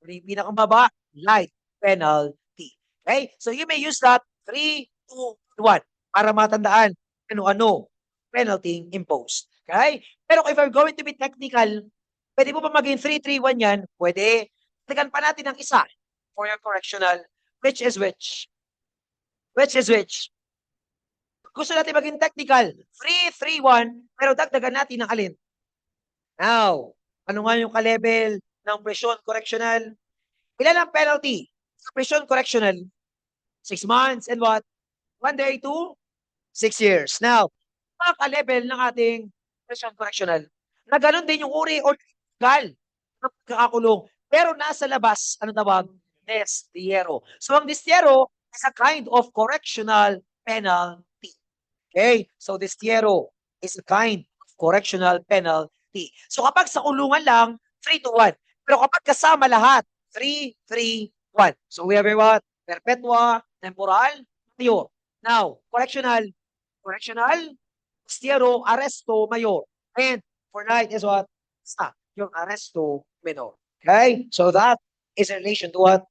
yung pinakamaba, light penalty. Okay? So you may use that 3, 2, 1 para matandaan ano-ano penalty imposed. Okay? Pero if we're going to be technical, pwede mo pa maging 3, 3, 1 yan? Pwede. Tagan pa natin ang isa for your correctional. Which is which? Which is which? Gusto natin maging technical. 3, 3, 1, pero dagdagan natin ng alin? Now, ano nga yung ka-level ng prison correctional? Ilan ang penalty sa prison correctional? 6 months and what? 1 day to 6 years. Now, mga ka-level ng ating prison correctional, na ganun din yung uri o legal ng pagkakakulong. Pero nasa labas, ano tawag? Destiero. So, ang destiero is a kind of correctional penalty. Okay? So, destiero is a kind of correctional penalty. So, kapag sa kulungan lang, 3 to 1. Pero kapag kasama lahat, 3, 3, 1. So, we have what? Perpetua, temporal, mayor. Now, correctional, destiero, arresto, mayor. And for night is what? Sa yung arresto menor. Okay? So, that is in relation to what?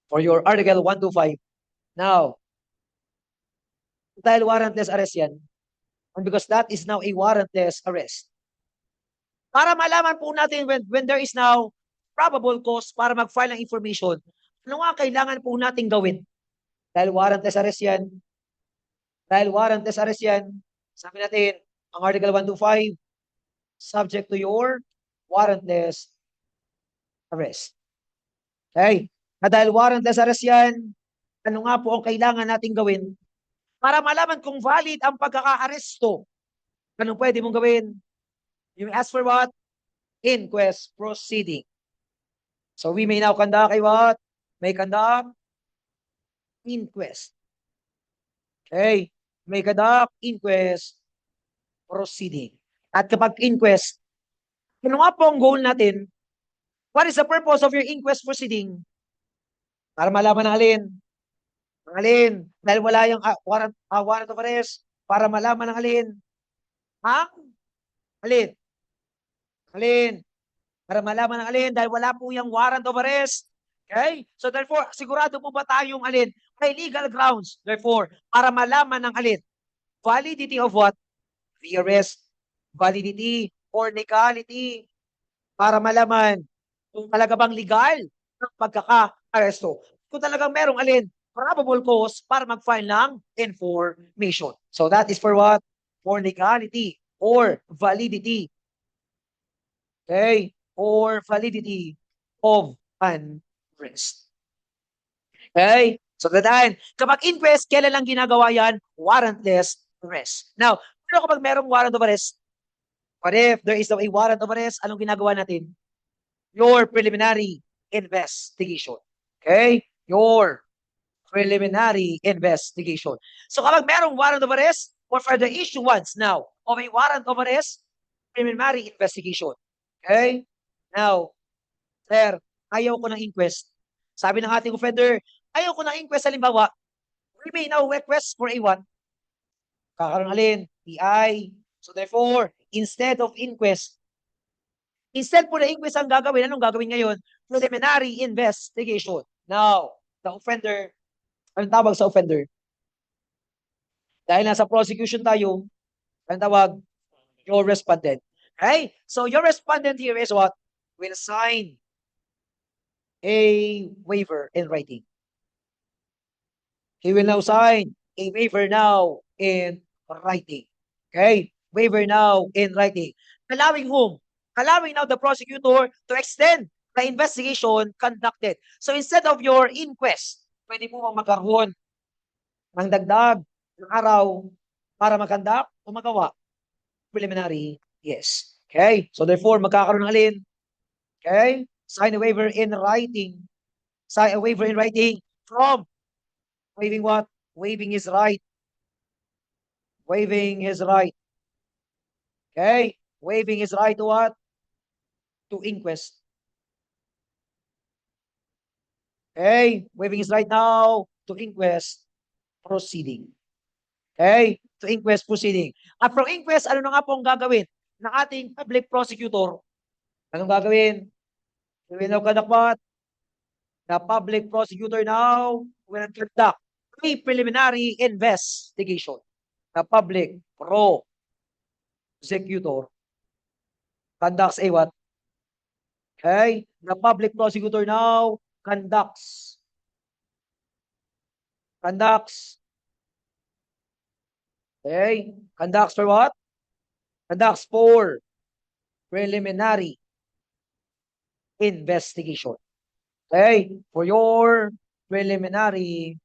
For your Article 125. Now, dahil warrantless arrest yan, and because that is now a warrantless arrest. Para malaman po natin when there is now probable cause para mag-file ng information, ano nga kailangan po natin gawin? Dahil warrantless arrest yan, sabi natin, ang Article 125, subject to your warrantless arrest. Okay? Na dahil warrantless arrest yan, ano nga po ang kailangan natin gawin para malaman kung valid ang pagkaka-aresto? Anong pwede mong gawin? You may ask for what? Inquest proceeding. So we may now conduct a what? May conduct inquest. Okay? May conduct inquest proceeding. At kapag inquest, ano nga po ang goal natin? What is the purpose of your inquest proceeding? Para malaman ng alin? Ang alin? Dahil wala yung warrant of arrest, para malaman ng alin? Ang alin? Alin? Para malaman ng alin? Dahil wala po yung warrant of arrest. Okay? So therefore, sigurado po ba tayong alin? May legal grounds. Therefore, para malaman ng alin? Validity of what? The arrest. Validity or legality. Para malaman kung talaga bang legal ang pagkaka-aresto. Kung talagang merong alin? Probable cause para mag-file ng information. So that is for what? For legality or validity. Okay? Or validity of an arrest. Okay? So tandaan, kapag inquest, kailan lang ginagawa yan? Warrantless arrest. Now, pero kapag merong warrant of arrest, what if there is a warrant of arrest, anong ginagawa natin? Your preliminary investigation. Okay? Your preliminary investigation. So kapag merong warrant of arrest, or for the issuance now of a warrant of arrest, preliminary investigation. Okay? Now, sir, ayaw ko ng inquest. Sabi ng ating offender, ayaw ko ng inquest. Halimbawa, we may now request for a what? Kakaroon alin? PI. So therefore, instead of inquest, instead po na inquest ang gagawin, anong gagawin ngayon? Preliminary investigation. Now, the offender, anong tawag sa offender? Dahil nasa prosecution tayo, anong tawag? Your respondent. Okay? So your respondent here is what? Will sign a waiver in writing. He will now sign a waiver now in writing. Okay? Waiver now in writing. Allowing whom? Allowing now the prosecutor to extend the investigation conducted. So instead of your inquest, pwede mo magkaroon ng dagdag ng araw para mag-conduct o magawa. Preliminary, yes. Okay? So therefore, magkakaroon ng alin? Okay? Sign a waiver in writing. Sign a waiver in writing from waiving what? Waiving his right. Waiving his right. Okay? Waiving his right to what? To inquest. Okay? Waiving his right now to inquest proceeding. Okay? To inquest proceeding. At from inquest, ano na nga po ang gagawin ng ating public prosecutor? Anong gagawin? He will now conduct what? The public prosecutor now will conduct a preliminary investigation. The public prosecutor conducts a what? Okay? The public prosecutor now conducts okay? Conducts for what? Conducts for preliminary investigation. Okay? For your preliminary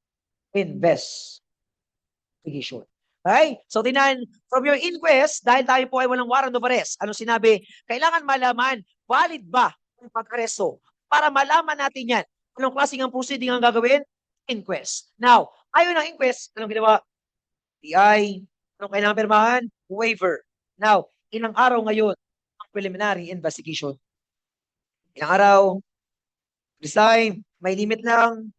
investigation. Okay? So, tinan, from your inquest, dahil tayo po ay walang warrant of arrest, ano sinabi? Kailangan malaman, valid ba ang pag-aresto? Para malaman natin yan. Anong klaseng ang proceeding ang gagawin? Inquest. Now, ayon ng inquest, anong ginawa? PI. Anong kailangan pirmahan? Waiver. Now, ilang araw ngayon ang preliminary investigation? Ilang araw? This time, may limit lang.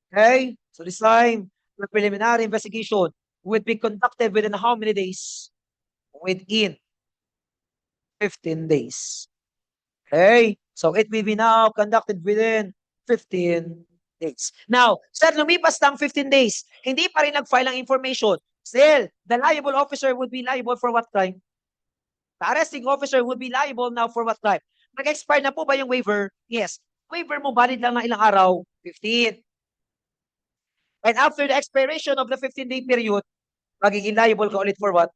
Okay? So this time, the preliminary investigation would be conducted within how many days? Within 15 days. Okay? So it will be now conducted within 15 days. Now, sir, lumipas ng 15 days, hindi pa rin nag-file ng information. Still, the liable officer would be liable for what crime? The arresting officer would be liable now for what crime? Nag-expire na po ba yung waiver? Yes. Waiver mo valid lang ng ilang araw? 15. And after the expiration of the 15-day period, magiging liable ka ulit for what?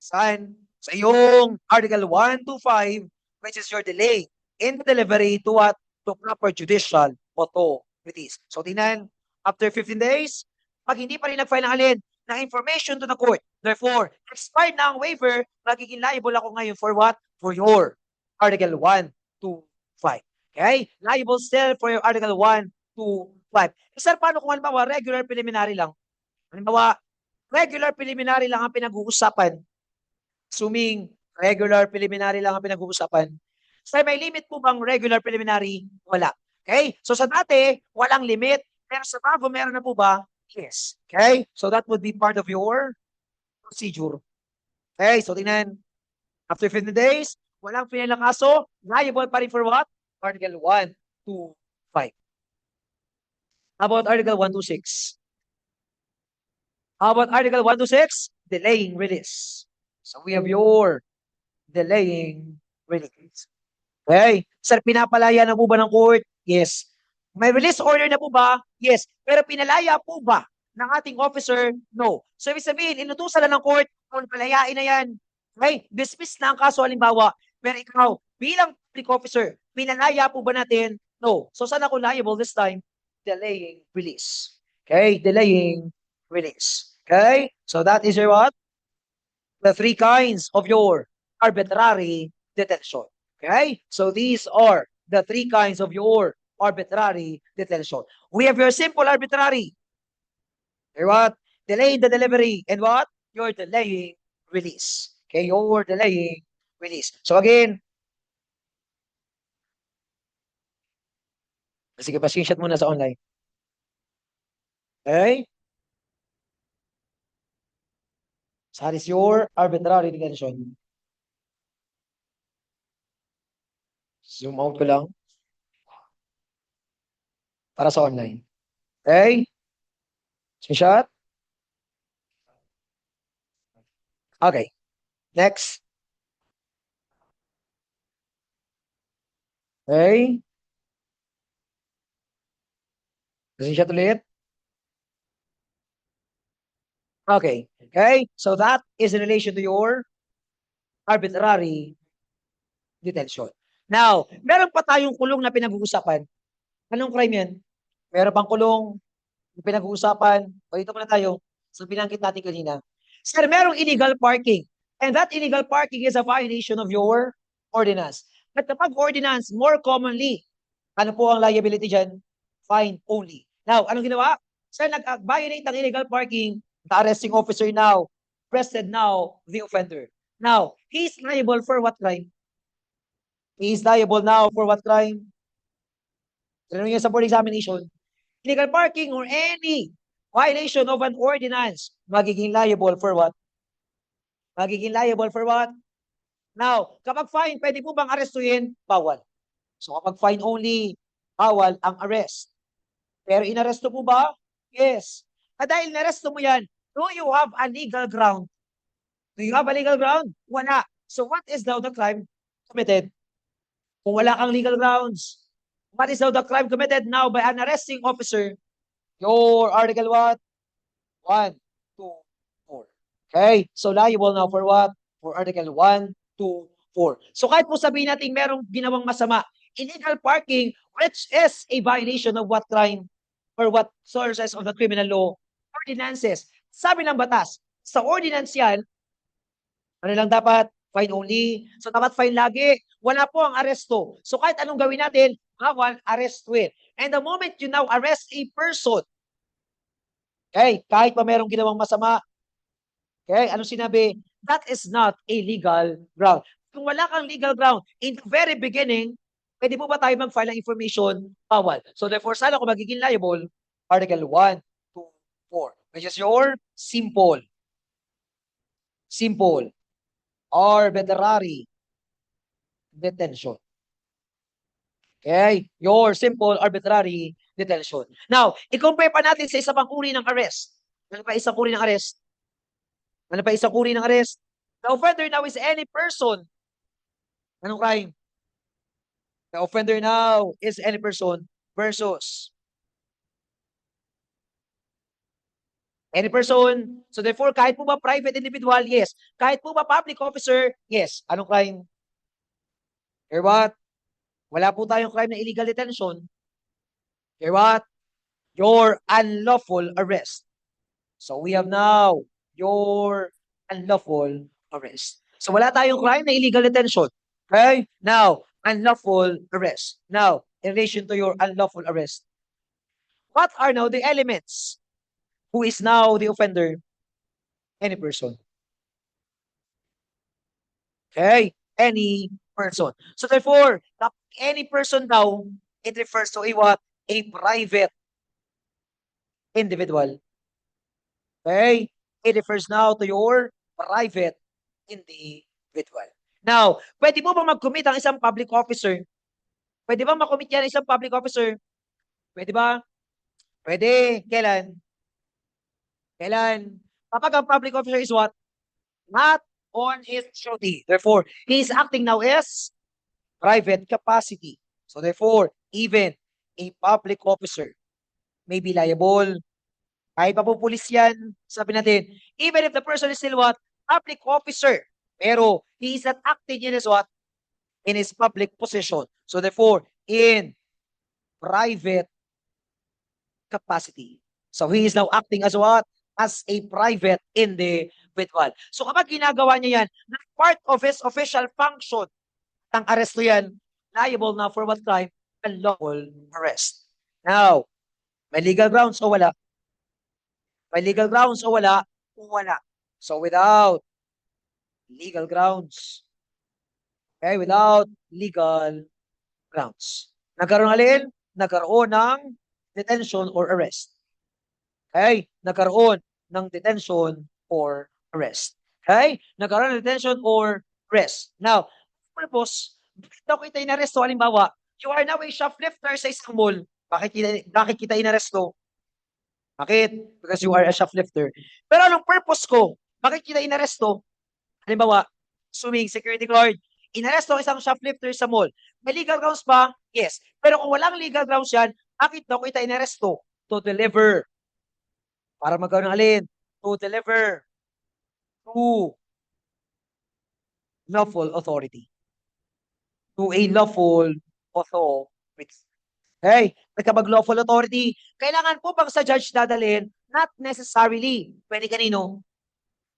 Saan? Sa iyong Article 125, which is your delay in the delivery to what? To proper judicial authorities. So, tingnan, after 15 days, pag hindi pa rin nag-file ng alin, ng information to the court. Therefore, expired na ang waiver, magiging liable ako ngayon for what? For your Article 125. Okay? Liable still for your Article 125. Sir, paano kung halimbawa regular preliminary lang? Halimbawa, regular preliminary lang ang pinag-uusapan. Assuming regular preliminary lang ang pinag-uusapan. Sir, may limit po bang regular preliminary? Wala. Okay? So sa dati, walang limit. Pero sa bago, meron na po ba? Yes. Okay? So that would be part of your procedure. Okay? So tingnan. After 15 days, walang final na kaso, liable pa rin for what? Article 125. How about Article 126? How about Article 126? Delaying release. So we have your delaying release. Okay? Sir, pinapalaya na po ba ng court? Yes. May release order na po ba? Yes. Pero pinalaya po ba ng ating officer? No. So ibig sabihin, inutusan na ng court, kung palayain na yan. Okay? Dismiss na ang kaso halimbawa. Pero ikaw, bilang public officer, pinalaya po ba natin? No. So saan ako liable this time? Delaying release. Okay? Delaying release. Okay? So that is your what? The three kinds of your arbitrary detention. Okay? So these are the three kinds of your arbitrary detention. We have your simple arbitrary. Your what? Delaying the delivery. And what? Your delaying release. Okay? Your delaying release. So again, sige, pa-screenshot muna sa online. Okay? So that is your arbitrary detention. Zoom out ko lang. Para sa online. Okay? Screenshot. Okay. Next. Okay. Screenshot ulit. Okay. Okay? So that is in relation to your arbitrary detention. Now, meron pa tayong kulong na pinag-uusapan. Anong crime yan? Meron pang kulong na pinag-uusapan. O dito muna tayo sa binanggit natin kanina. Sir, merong illegal parking. And that illegal parking is a violation of your ordinance. At kapag ordinance, more commonly, ano po ang liability dyan? fine only. Now, anong ginawa? Sir, nag-violate ng illegal parking, the arresting officer now arrested now the offender. Now, he is liable for what crime? He is liable now for what crime? Tanong niya sa board examination, illegal parking or any violation of an ordinance, magiging liable for what? Magiging liable for what? Now, kapag fine, pwede po bang arestuhin? Bawal. So kapag fine only, bawal ang arrest. Pero inaresto po ba? Yes. Dahil naresto mo yan, do you have a legal ground? Do you have a legal ground? Wala. So what is now the crime committed? Kung wala kang legal grounds, what is now the crime committed now by an arresting officer? Your article what? 1, 2, 4. Okay? So liable now for what? For article 1, 2, 4. So kahit po sabihin natin merong ginawang masama, illegal parking, which is a violation of what crime or what sources of the criminal law? Ordinances. Sabi ng batas, sa ordinance yan, ano lang dapat? Fine only. So dapat fine lagi. Wala po ang aresto. So kahit anong gawin natin, bawal arrestuin. And the moment you now arrest a person, okay, kahit pa merong ginawang masama, okay, anong sinabi? That is not a legal ground. Kung wala kang legal ground, in the very beginning, pwede po ba tayo mag-file ng information? Bawal. So therefore, saan ako magiging liable? Article 1, 2, 4. Which is your simple arbitrary detention. Okay? Your simple arbitrary detention. Now, i-compare pa natin sa isa pang uri ng arrest. Ano pa isang uri ng arrest? Ano pa isang uri ng arrest? The offender now is any person. Anong crime? The offender now is any person versus any person. So therefore, kahit po ba private individual? Yes. Kahit po ba public officer? Yes. Anong crime? Hear what? Wala po tayong crime na illegal detention. Hear what? Your unlawful arrest. So we have now your unlawful arrest. So wala tayong crime na illegal detention. Okay? Now, unlawful arrest. Now, in relation to your unlawful arrest, what are now the elements? Who is now the offender? Any person. Okay? Any person. So therefore, any person now, it refers to a what? A private individual. Okay? It refers now to your private individual. Now, pwede po ba mag-commit ang isang public officer? Pwede ba mag-commit yan isang public officer? Pwede ba? Pwede. Kailan? Kailan? Kapag ang public officer is what? Not on his duty. Therefore, he is acting now as private capacity. So therefore, even a public officer may be liable. Kahit pa po pulis yan, sabi natin, even if the person is still what? Public officer. Pero he is not acting in his what? In his public position. So therefore, in private capacity. So he is now acting as what? As a private individual. So kapag ginagawa niya yan, not part of his official function, ang aresto yan, liable na for what crime? Unlawful arrest. Now, may legal grounds o wala? May legal grounds o wala? Wala. So without legal grounds, okay, without legal grounds, nagkaroon alin? Nagkaroon ng detention or arrest. Okay? Nagkaroon ng detention or arrest. Okay? Nagkaroon ng detention or arrest. Now, purpose, bakit kita inaresto? Halimbawa, you are now a shoplifter sa isang mall. Bakit kita inaresto? Bakit? Because you are a shoplifter. Pero anong purpose ko? Bakit kita inaresto? Halimbawa, assuming security guard, inaresto ang isang shoplifter sa mall. May legal grounds pa? Yes. Pero kung walang legal grounds yan, bakit daw kita inaresto? To deliver. Para magkaroon ng alin? To deliver to lawful authority. To a lawful authority. Okay? Kapag lawful authority, kailangan po bang sa judge dadalhin? Not necessarily. Pwede kanino?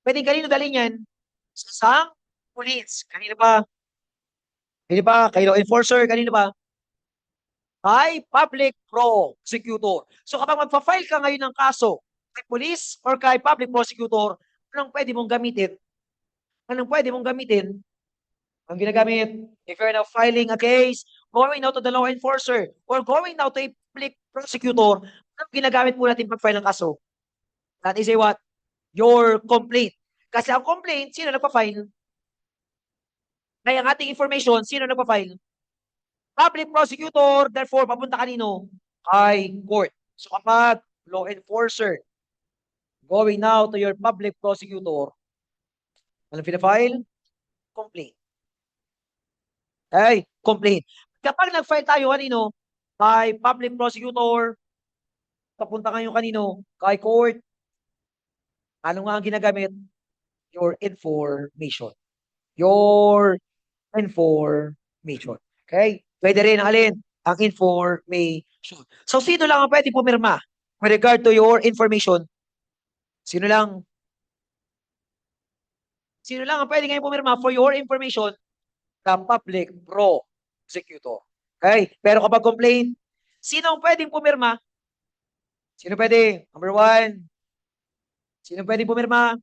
Pwede kanino dalhin yan? Sa isang police. Kanino ba? Kanino ba? Kay law enforcer? Kanino ba? kay public prosecutor. So kapag magpa-file ka ngayon ng kaso kay police or kay public prosecutor, anong pwede mong gamitin? Anong pwede mong gamitin? Ang ginagamit, if you're now filing a case, going now to the law enforcer, or going now to a public prosecutor, anong ginagamit po natin pag-file ng kaso? That is a what? Your complaint. Kasi ang complaint, sino nagpa-file? Kaya ang ating information, sino nagpa-file? Public prosecutor, therefore, papunta kanino? Kay court. So kapag law enforcer, going now to your public prosecutor, anong pina-file? Complaint. Okay, complaint. Kapag nag-file tayo kanino? Kay public prosecutor, papunta kayo kanino? Kay court. Ano nga ang ginagamit? Your information. Your information. Okay? Pwede rin ang alin? Ang information. So, sino lang ang pwede pumirma with regard to your information? Sino lang? Sino lang ang pwede ngayon pumirma for your information? The public prosecutor. Okay? Pero kapag complaint, sino ang pwedeng pumirma? Sino pwede? Number one. Sino pwedeng pumirma?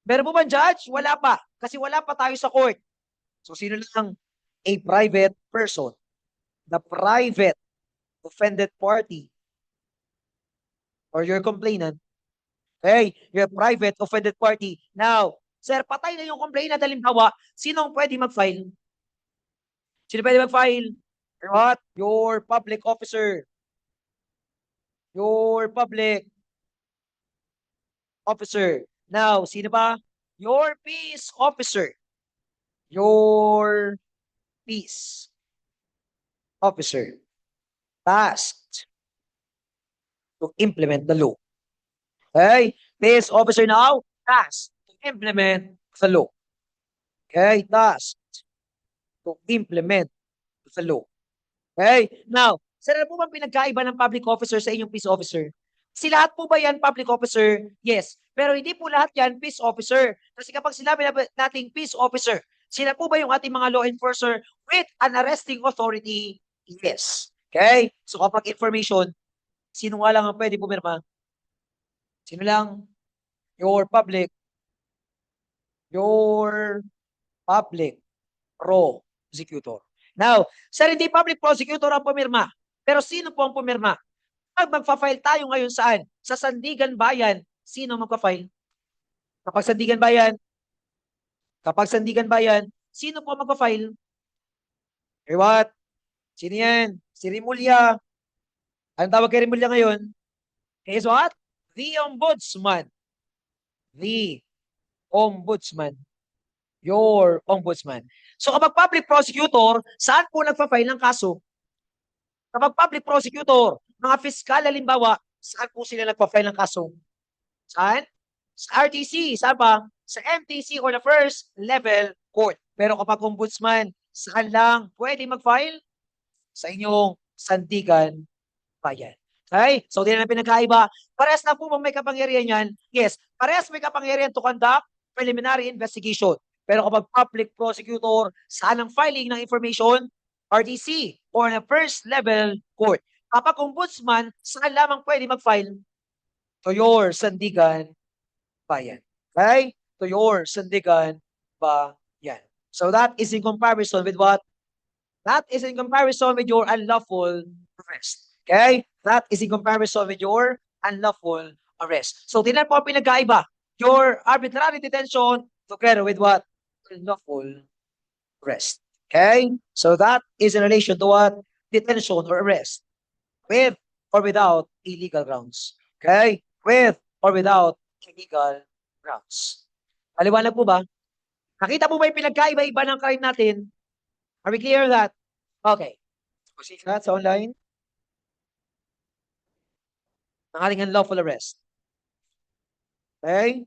Meron po ba judge? Wala pa. Kasi wala pa tayo sa court. So, sino lang? A private person. The private offended party or your complainant. Okay? Your private offended party. Now, sir, patay na yung complainant. Halimbawa, sino ang pwede mag-file? Sino pwede mag-file? What? Your public officer. Your public officer. Now, sino pa? Your peace officer. Your peace officer. Tasked to implement the law. Okay? Peace officer now, tasked to implement the law. Okay? Tasked to implement the law. Okay? Now, sir, ano po bang pinagkaiba ng public officer sa inyong peace officer? Si lahat po ba yan public officer? Yes. Pero hindi po lahat yan peace officer. Kasi kapag sinabi nating peace officer, sila po ba yung ating mga law enforcer with an arresting authority? Yes. Okay? So kapag information, sino nga lang ang pwede pumirma? Sino lang? Your public prosecutor. Now, sir, hindi public prosecutor ang pumirma. Pero sino po ang pumirma? Pag magpa-file tayo ngayon saan? Sa Sandigan Bayan, sino magpa-file? Kapag Sandigan Bayan, sino po magpa-file? Eh what? Sino yan? Si Rimulya. Anong tawag kay Rimulya ngayon? Is what? The Ombudsman. The Ombudsman. Your Ombudsman. So kapag public prosecutor, saan po nagpa-file ng kaso? Kapag public prosecutor, mga fiskal, halimbawa, saan po sila nagpa-file ng kaso? Saan? Sa RTC. Saan pa? Sa MTC or the first level court. Pero kapag ombudsman, saan lang pwede mag-file? Sa inyong Sandigan Bayan. Okay? So, di na pinagkaiba. Parehas na po may kapangyarihan yan. Yes, parehas may kapangyarihan to conduct preliminary investigation. Pero kapag public prosecutor, saan ang filing ng information? RTC or the first level court. Kapag ombudsman, saan lamang pwede mag-file? To your Sandigan Bayan. Okay? To your Sandigan Bayan. So that is in comparison with what? That is in comparison with your unlawful arrest. Okay? That is in comparison with your unlawful arrest. So tinan po ang pinagkaiba. Your arbitrary detention together with what? Unlawful arrest. Okay? So that is in relation to what? Detention or arrest. With or without illegal grounds. Okay? With or without illegal grounds. Maliwanag po ba? Nakita po ba yung pinagkaiba-iba ng crime natin? Are we clear on that? Okay. So, see that sa online? Ang ating unlawful arrest. Okay?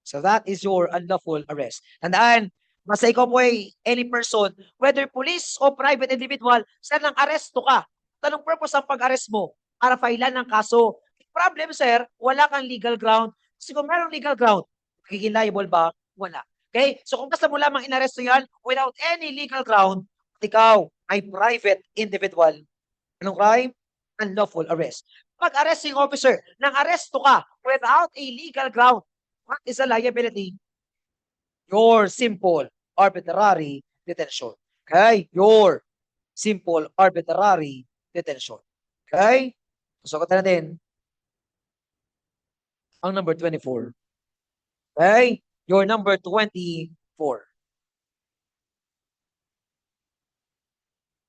So that is your unlawful arrest. Tandaan, basta ikaw po ay any person, whether police o private individual, saan ang aresto ka? Anong purpose ang pag-arrest mo? Para failan ng kaso. Problem, sir, wala kang legal ground. Kasi kung merong legal ground, magiging liable ba? Wala. Okay? So kung basta mo lamang inaresto yan without any legal ground, ikaw ay private individual. Anong crime? Unlawful arrest. Pag arresting officer, nang aresto ka without a legal ground, what is a liability? Your simple arbitrary detention. Okay? Your simple arbitrary detention. Okay? Sasagutin natin ang number 24. Okay? Your number 24.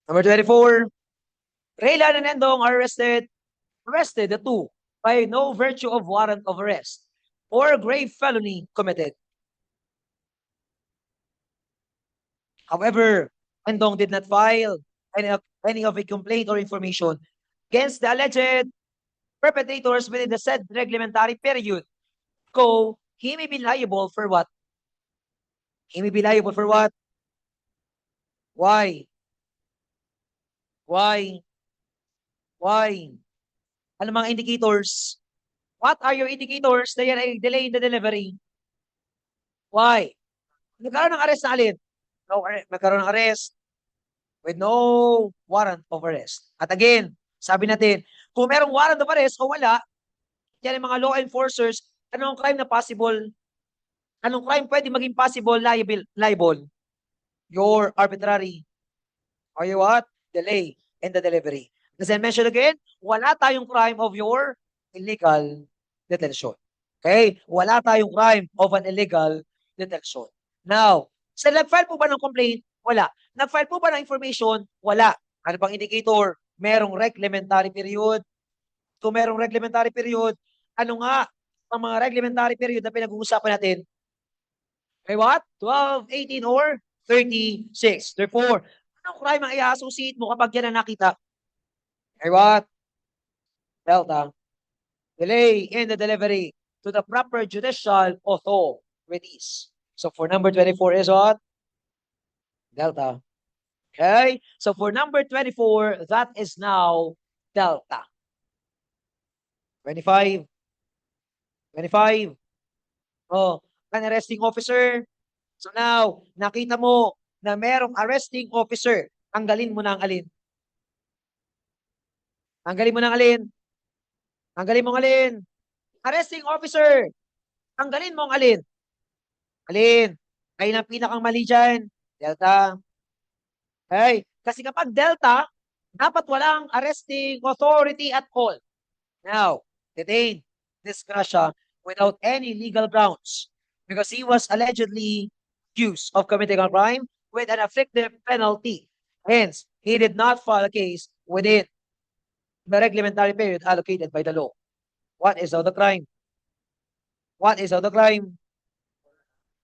Number 24. Raylan and Endong are arrested the two by no virtue of warrant of arrest or grave felony committed. However, Endong did not file any of a complaint or information against the alleged perpetrators within the said reglementary period. So, he may be liable for what? He may be liable for what? Why? Why? Why? Ano mga indicators? What are your indicators na yan ay delay in the delivery? Why? Nagkaroon ng arrest na alin? Nagkaroon ng arrest with no warrant of arrest. At again, sabi natin, kung merong warrant of arrest o wala, yan ang mga law enforcers, anong crime na possible? Anong crime pwede maging possible liable? Your arbitrary or your what? Delay in the delivery. As I mentioned again, wala tayong crime of your illegal detention. Okay? Wala tayong crime of an illegal detention. Now, sa nag-file po ba ng complaint? Wala. Nag-file po ba ng information? Wala. Ano bang indicator? Merong reglementary period. Kung merong reglementary period, ano nga ang mga reglementary period na pinag-uusapan natin? Okay, what? 12, 18, or 36. Therefore, anong crime ang i-associate mo kapag yan ang nakita? Okay, what? Delta. Delay in the delivery to the proper judicial authorities. So for number 24 is what? Delta. Okay? So for number 24, that is now Delta. 25. 25. Oh, an arresting officer. So now, nakita mo na merong arresting officer. Tanggalin mo na ang alin. Tanggalin mo na ang alin. Tanggalin mo ang alin. Arresting officer. Tanggalin mo ang alin. Alin. Kayo na pinakang mali dyan. Delta. Okay? Kasi kapag Delta, dapat walang arresting authority at all. Now, detain Disgrasya without any legal grounds because he was allegedly accused of committing a crime with an afflictive penalty. Hence, he did not file a case within the reglementary period allocated by the law. What is now the crime? What is now the crime?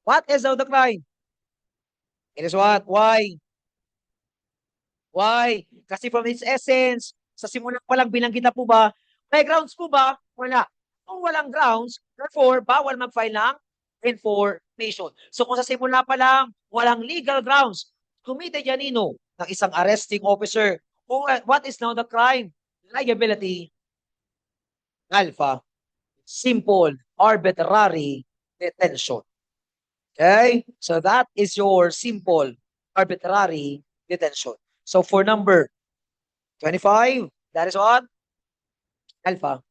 What is now the crime? It is what? Why? Why? Kasi from its essence, sa simula pa lang binanggit na po ba, may grounds po ba? Wala. Kung walang grounds, therefore, bawal mag-file ng information. So kung sa simula pa lang, walang legal grounds, committed yanino ng isang arresting officer. What is now the crime? Liability. Alpha. Simple, arbitrary detention. Okay? So that is your simple, arbitrary detention. So for number 25, that is what? Alpha.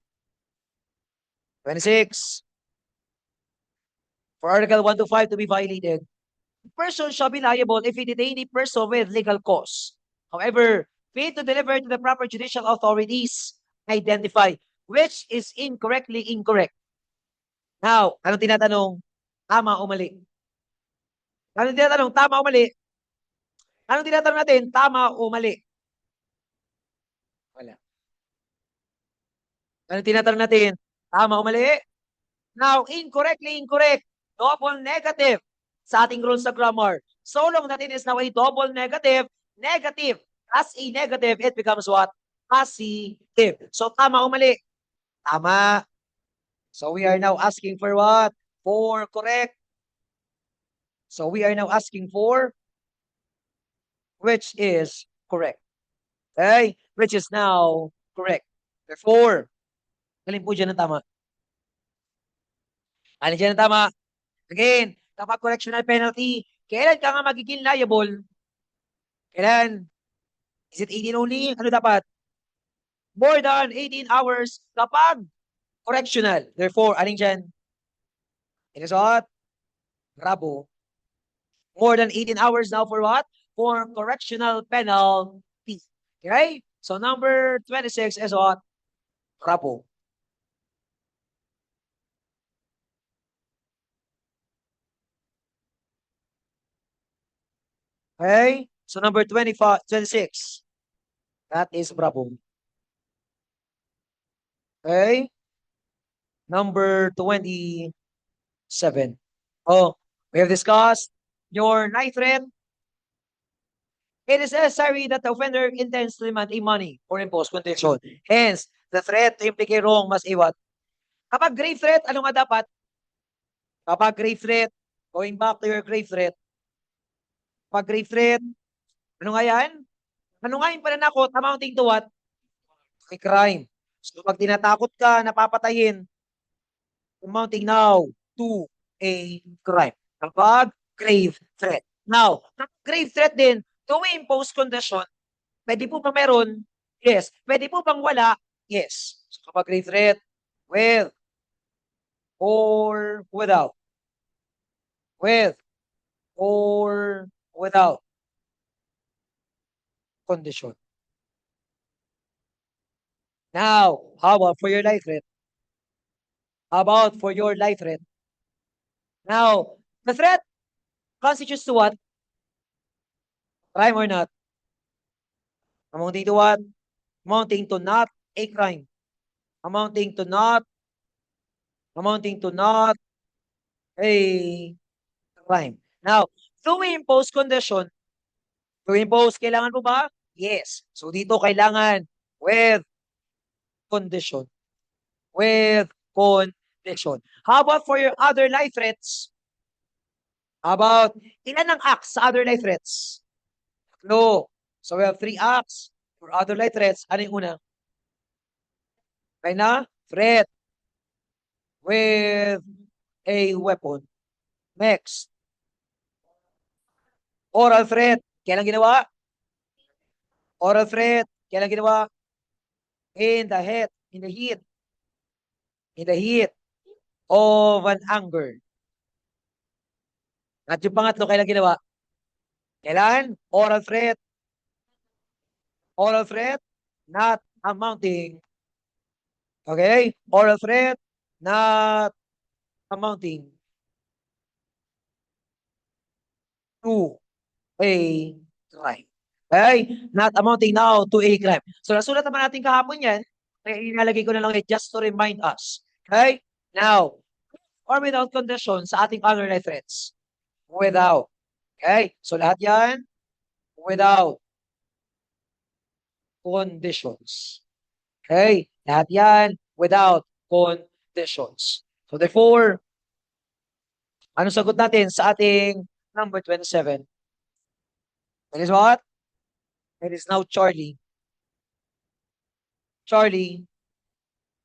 26. For Article 1 to 5 to be violated, the person shall be liable if he detain a person with legal cause. However, fail to deliver to the proper judicial authorities, identify which is incorrectly incorrect. Now, anong tinatanong? Tama o mali? Anong tinatanong? Tama o mali? Anong tinatanong natin? Tama o mali? Wala. Anong tinatanong natin? Tama o mali? Now, incorrectly incorrect. Double negative sa ating rules sa grammar. So long that it is now a double negative, negative. As a negative, it becomes what? Positive. So, tama o mali? Tama. So, we are now asking for what? For correct. So, we are now asking for which is correct. Okay? Which is now correct. Therefore, alin po dyan ang tama? Alin dyan ang tama? Again, kapag correctional penalty, kailan ka nga magiging liable? Kailan? Is it 18 only? Ano dapat? More than 18 hours kapag correctional. Therefore, aling dyan? Inisot? Bravo. More than 18 hours now for what? For correctional penalty. Okay? So number 26 is what? Bravo. Okay? So number 25, 26. That is bravo. Okay? Number 27. Oh, we have discussed your ninth threat. It is necessary that the offender intends to demand a money or impose condition. Hence, the threat to implicate wrong must be what? Kapag grave threat, ano nga dapat? Kapag grave threat, going back to your grave threat, kapag grave threat, ano nga yan? Ano nga yung pananakot amounting to what? A crime. So pag tinatakot ka, napapatayin, amounting now to a crime. Kapag grave threat. Now, kapag grave threat din, do we impose condition? Pwede po ba meron? Yes. Pwede po bang wala? Yes. So kapag grave threat, with or without? With or without condition. Now, how about for your life threat? How about for your life threat? Now, the threat constitutes to what? Crime or not? Amounting to what? Amounting to not a crime. Amounting to not a crime. Now, do we impose condition? Do we impose, kailangan po ba? Yes. So dito kailangan with condition. With condition. How about for your other life threats? How about, ilan ang acts sa other life threats? No. So we have 3 acts for other life threats. Ano yung una? Kaya na, threat with a weapon. Next, oral threat. Kailan ginawa? Oral threat. Kailan ginawa? In the heat. In the heat. In the heat of an anger. At yung pangatlo, kailan ginawa? Kailan? Oral threat. Oral threat, not amounting. Okay? Oral threat, not amounting to a crime. Okay? Not amounting now to a crime. So, nasulat naman natin kahapon yan. Kaya inalagay ko na lang just to remind us. Okay? Now, or without condition sa ating other life threats. Without. Okay? So, lahat yan, without conditions. Okay? Lahat yan, without conditions. So, therefore, ano sagot natin sa ating number 27? It is what? It is now Charlie. Charlie.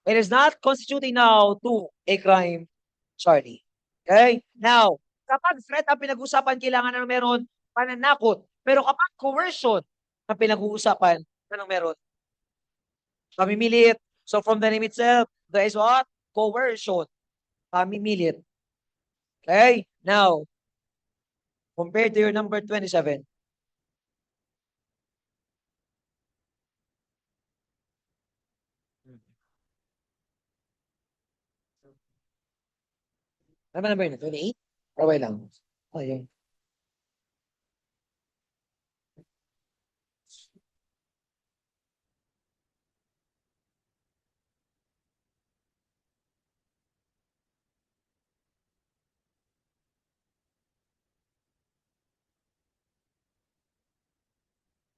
It is not constituting now to a crime, Charlie. Okay? Now, kapag threat ang pinag-uusapan, kailangan na meron pananakot. Pero kapag coercion ang pinag-uusapan, anong meron? Pamimilit. So from the name itself, there is what? Coercion. Pamimilit. Okay? Now, compared to your number 27, ano ba number yun? 28? Okay lang. Ayun.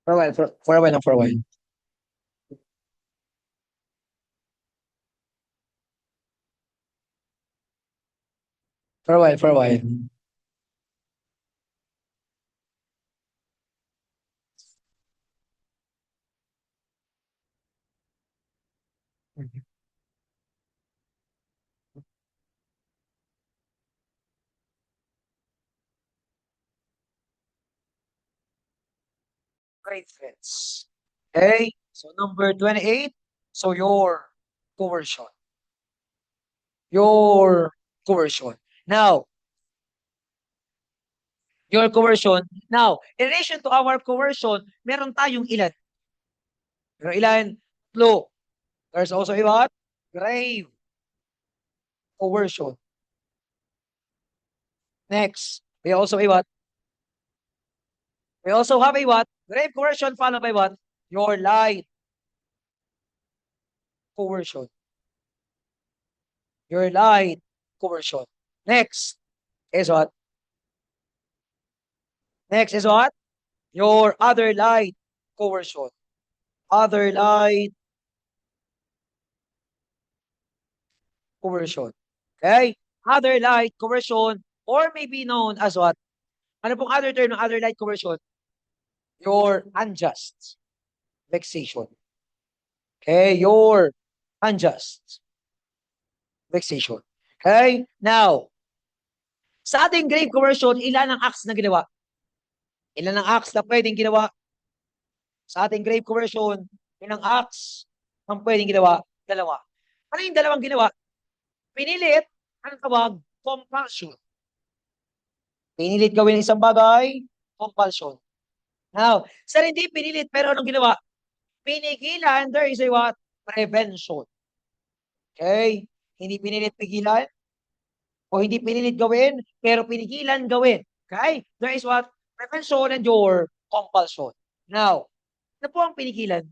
For a while, for a while lang, for a while. For a while, for a while. Great threats. Okay? So number 28. So your coercion. Your coercion. Now, your coercion. Now, in relation to our coercion, meron tayong ilan? Meron ilan? Tatlo. There's also a what? Grave coercion. Next, we also a what? We also have a what? Grave coercion followed by what? Your light coercion. Your light coercion. Next is what? Next is what? Your other light coercion. Other light coercion. Okay? Other light coercion or may be known as what? Ano pong other term ng other light coercion? Your unjust vexation. Okay? Your unjust vexation. Okay? Now, sa ating grave coercion, ilan ang acts na ginawa? Ilan ang acts na pwedeng ginawa? Sa ating grave coercion, ilang acts ang pwedeng ginawa? Dalawa. Ano yung dalawang ginawa? Pinilit, ang tawag, compulsion. Pinilit gawin isang bagay, compulsion. Now, sir, hindi pinilit, pero anong ginawa? Pinigilan, there is a what? Prevention. Okay? Hindi pinilit pigilan, o hindi pinilit gawin, pero pinigilan gawin. Okay? There is what? Prevention and your compulsion. Now, ano po ang pinigilan?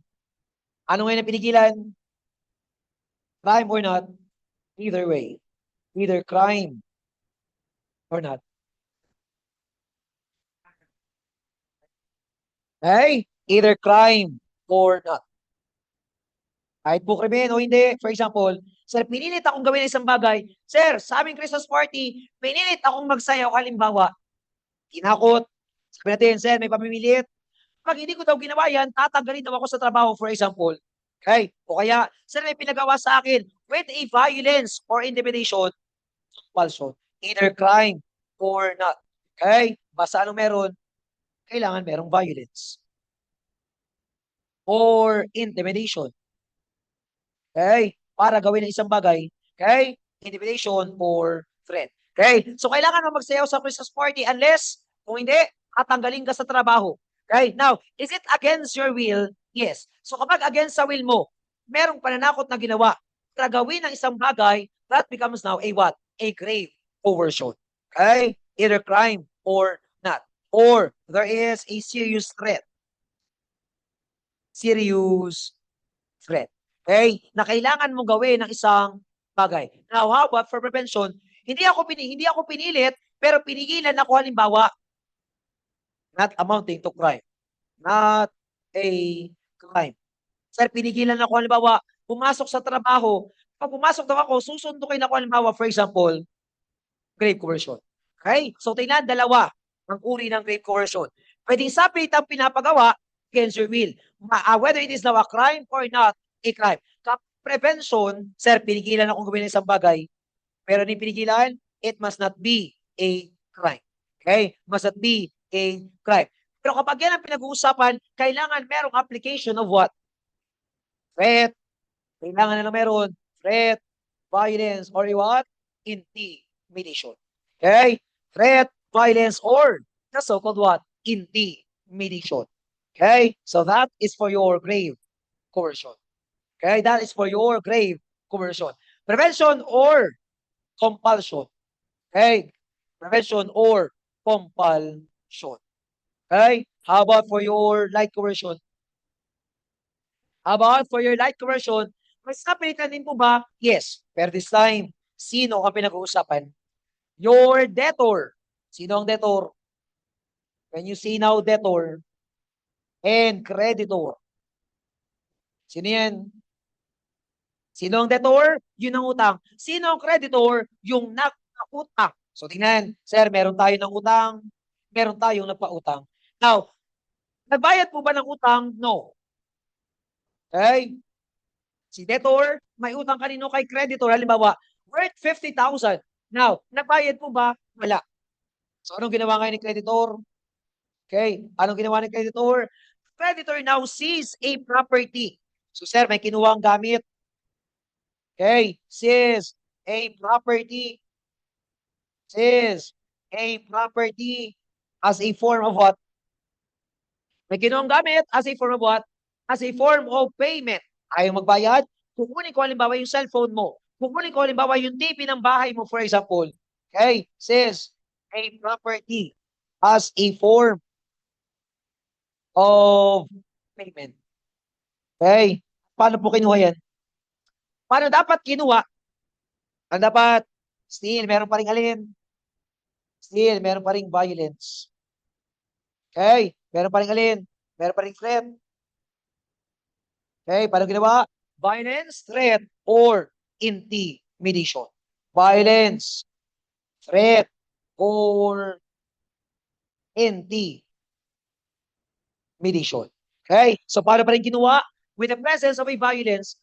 Ano ngayon ang pinigilan? Crime or not? Either way. Either crime or not. Okay? Either crime or not. Kahit po krimen o hindi. For example, sir, pinilit akong gawin isang bagay. Sir, sa aming Christmas party, pinilit akong magsayaw. Halimbawa, tinakot. Sabi natin, sir, may pamimilit. Pag hindi ko daw ginawa yan, tatanggalin daw ako sa trabaho, for example. Okay? O kaya, sir, may pinagawa sa akin with a violence or intimidation, falso. Either crime or not. Okay? Basta anong meron, kailangan merong violence or intimidation. Okay? Para gawin ang isang bagay. Okay? Intimidation or threat. Okay? So, kailangan mo magsayaw sa Christmas party unless, kung hindi, tatanggalin ka sa trabaho. Okay? Now, is it against your will? Yes. So, kapag against sa will mo, merong pananakot na ginawa para gawin ang isang bagay, that becomes now a what? A grave coercion. Okay? Either crime or not. Or there is a serious threat. Serious threat. Okay? Na kailangan mo gawin ng isang bagay. Now, how about for prevention? Hindi ako pinilit, pero pinigilan ako halimbawa, not amounting to crime. Not a crime. Sir, pinigilan ako halimbawa, pumasok sa trabaho. Pag pumasok daw ako, susundukin ako halimbawa, for example, grave coercion. Okay? So, tingnan, dalawa ang uri ng grave coercion. Pwedeng sapit ang pinapagawa against your will. Whether it is now a crime or not a crime. Prevention, sir, pinigilan akong gawin ng isang bagay, pero ni pinigilan, it must not be a crime. Okay? Must not be a crime. Pero kapag yan ang pinag-uusapan, kailangan merong application of what? Threat. Kailangan na meron threat, violence, or what? Intimidation. Okay? Threat, violence, or the so-called what? Intimidation. Okay? So that is for your grave coercion. Okay? That is for your grave coercion. Prevention or compulsion. Okay? Prevention or compulsion. Okay? How about for your light coercion? How about for your light coercion? Mas napilitan din po ba? Yes. Pero this time, sino ang pinag-uusapan? Your debtor. Sino ang debtor? When you see now debtor and creditor. Sino yan? Sino ang debtor? Yun ang utang. Sino ang creditor? Yung nagpautang. So tingnan, sir, meron tayo ng utang, meron tayong nagpautang. Now, nagbayad po ba ng utang? No. Okay? Si debtor, may utang kanino kay creditor, halimbawa, worth 50,000. Now, nagbayad po ba? Wala. So anong ginawa ngayon ni creditor? Okay, anong ginawa ni creditor? creditor now seize a property. So, sir, may kinuha ang gamit. Okay, seize a property. Seize a property as a form of what? May kinuha ang gamit as a form of what? As a form of payment. Ayaw magbayad? Kukunin ko halimbawa yung cellphone mo. Kukunin ko halimbawa yung TV ng bahay mo, for example. Okay, seize a property as a form of payment. Okay? Paano po kinuha yan? Paano dapat kinuha? Ang dapat, still, meron pa rin alin? Still, meron pa rin violence. Okay? Meron pa rin alin? Meron pa rin threat. Okay? Paano ginawa? Violence, threat, or intimidation. Violence, threat, or intimidation. Okay? So, paano pa rin ginawa? With the presence of a violence,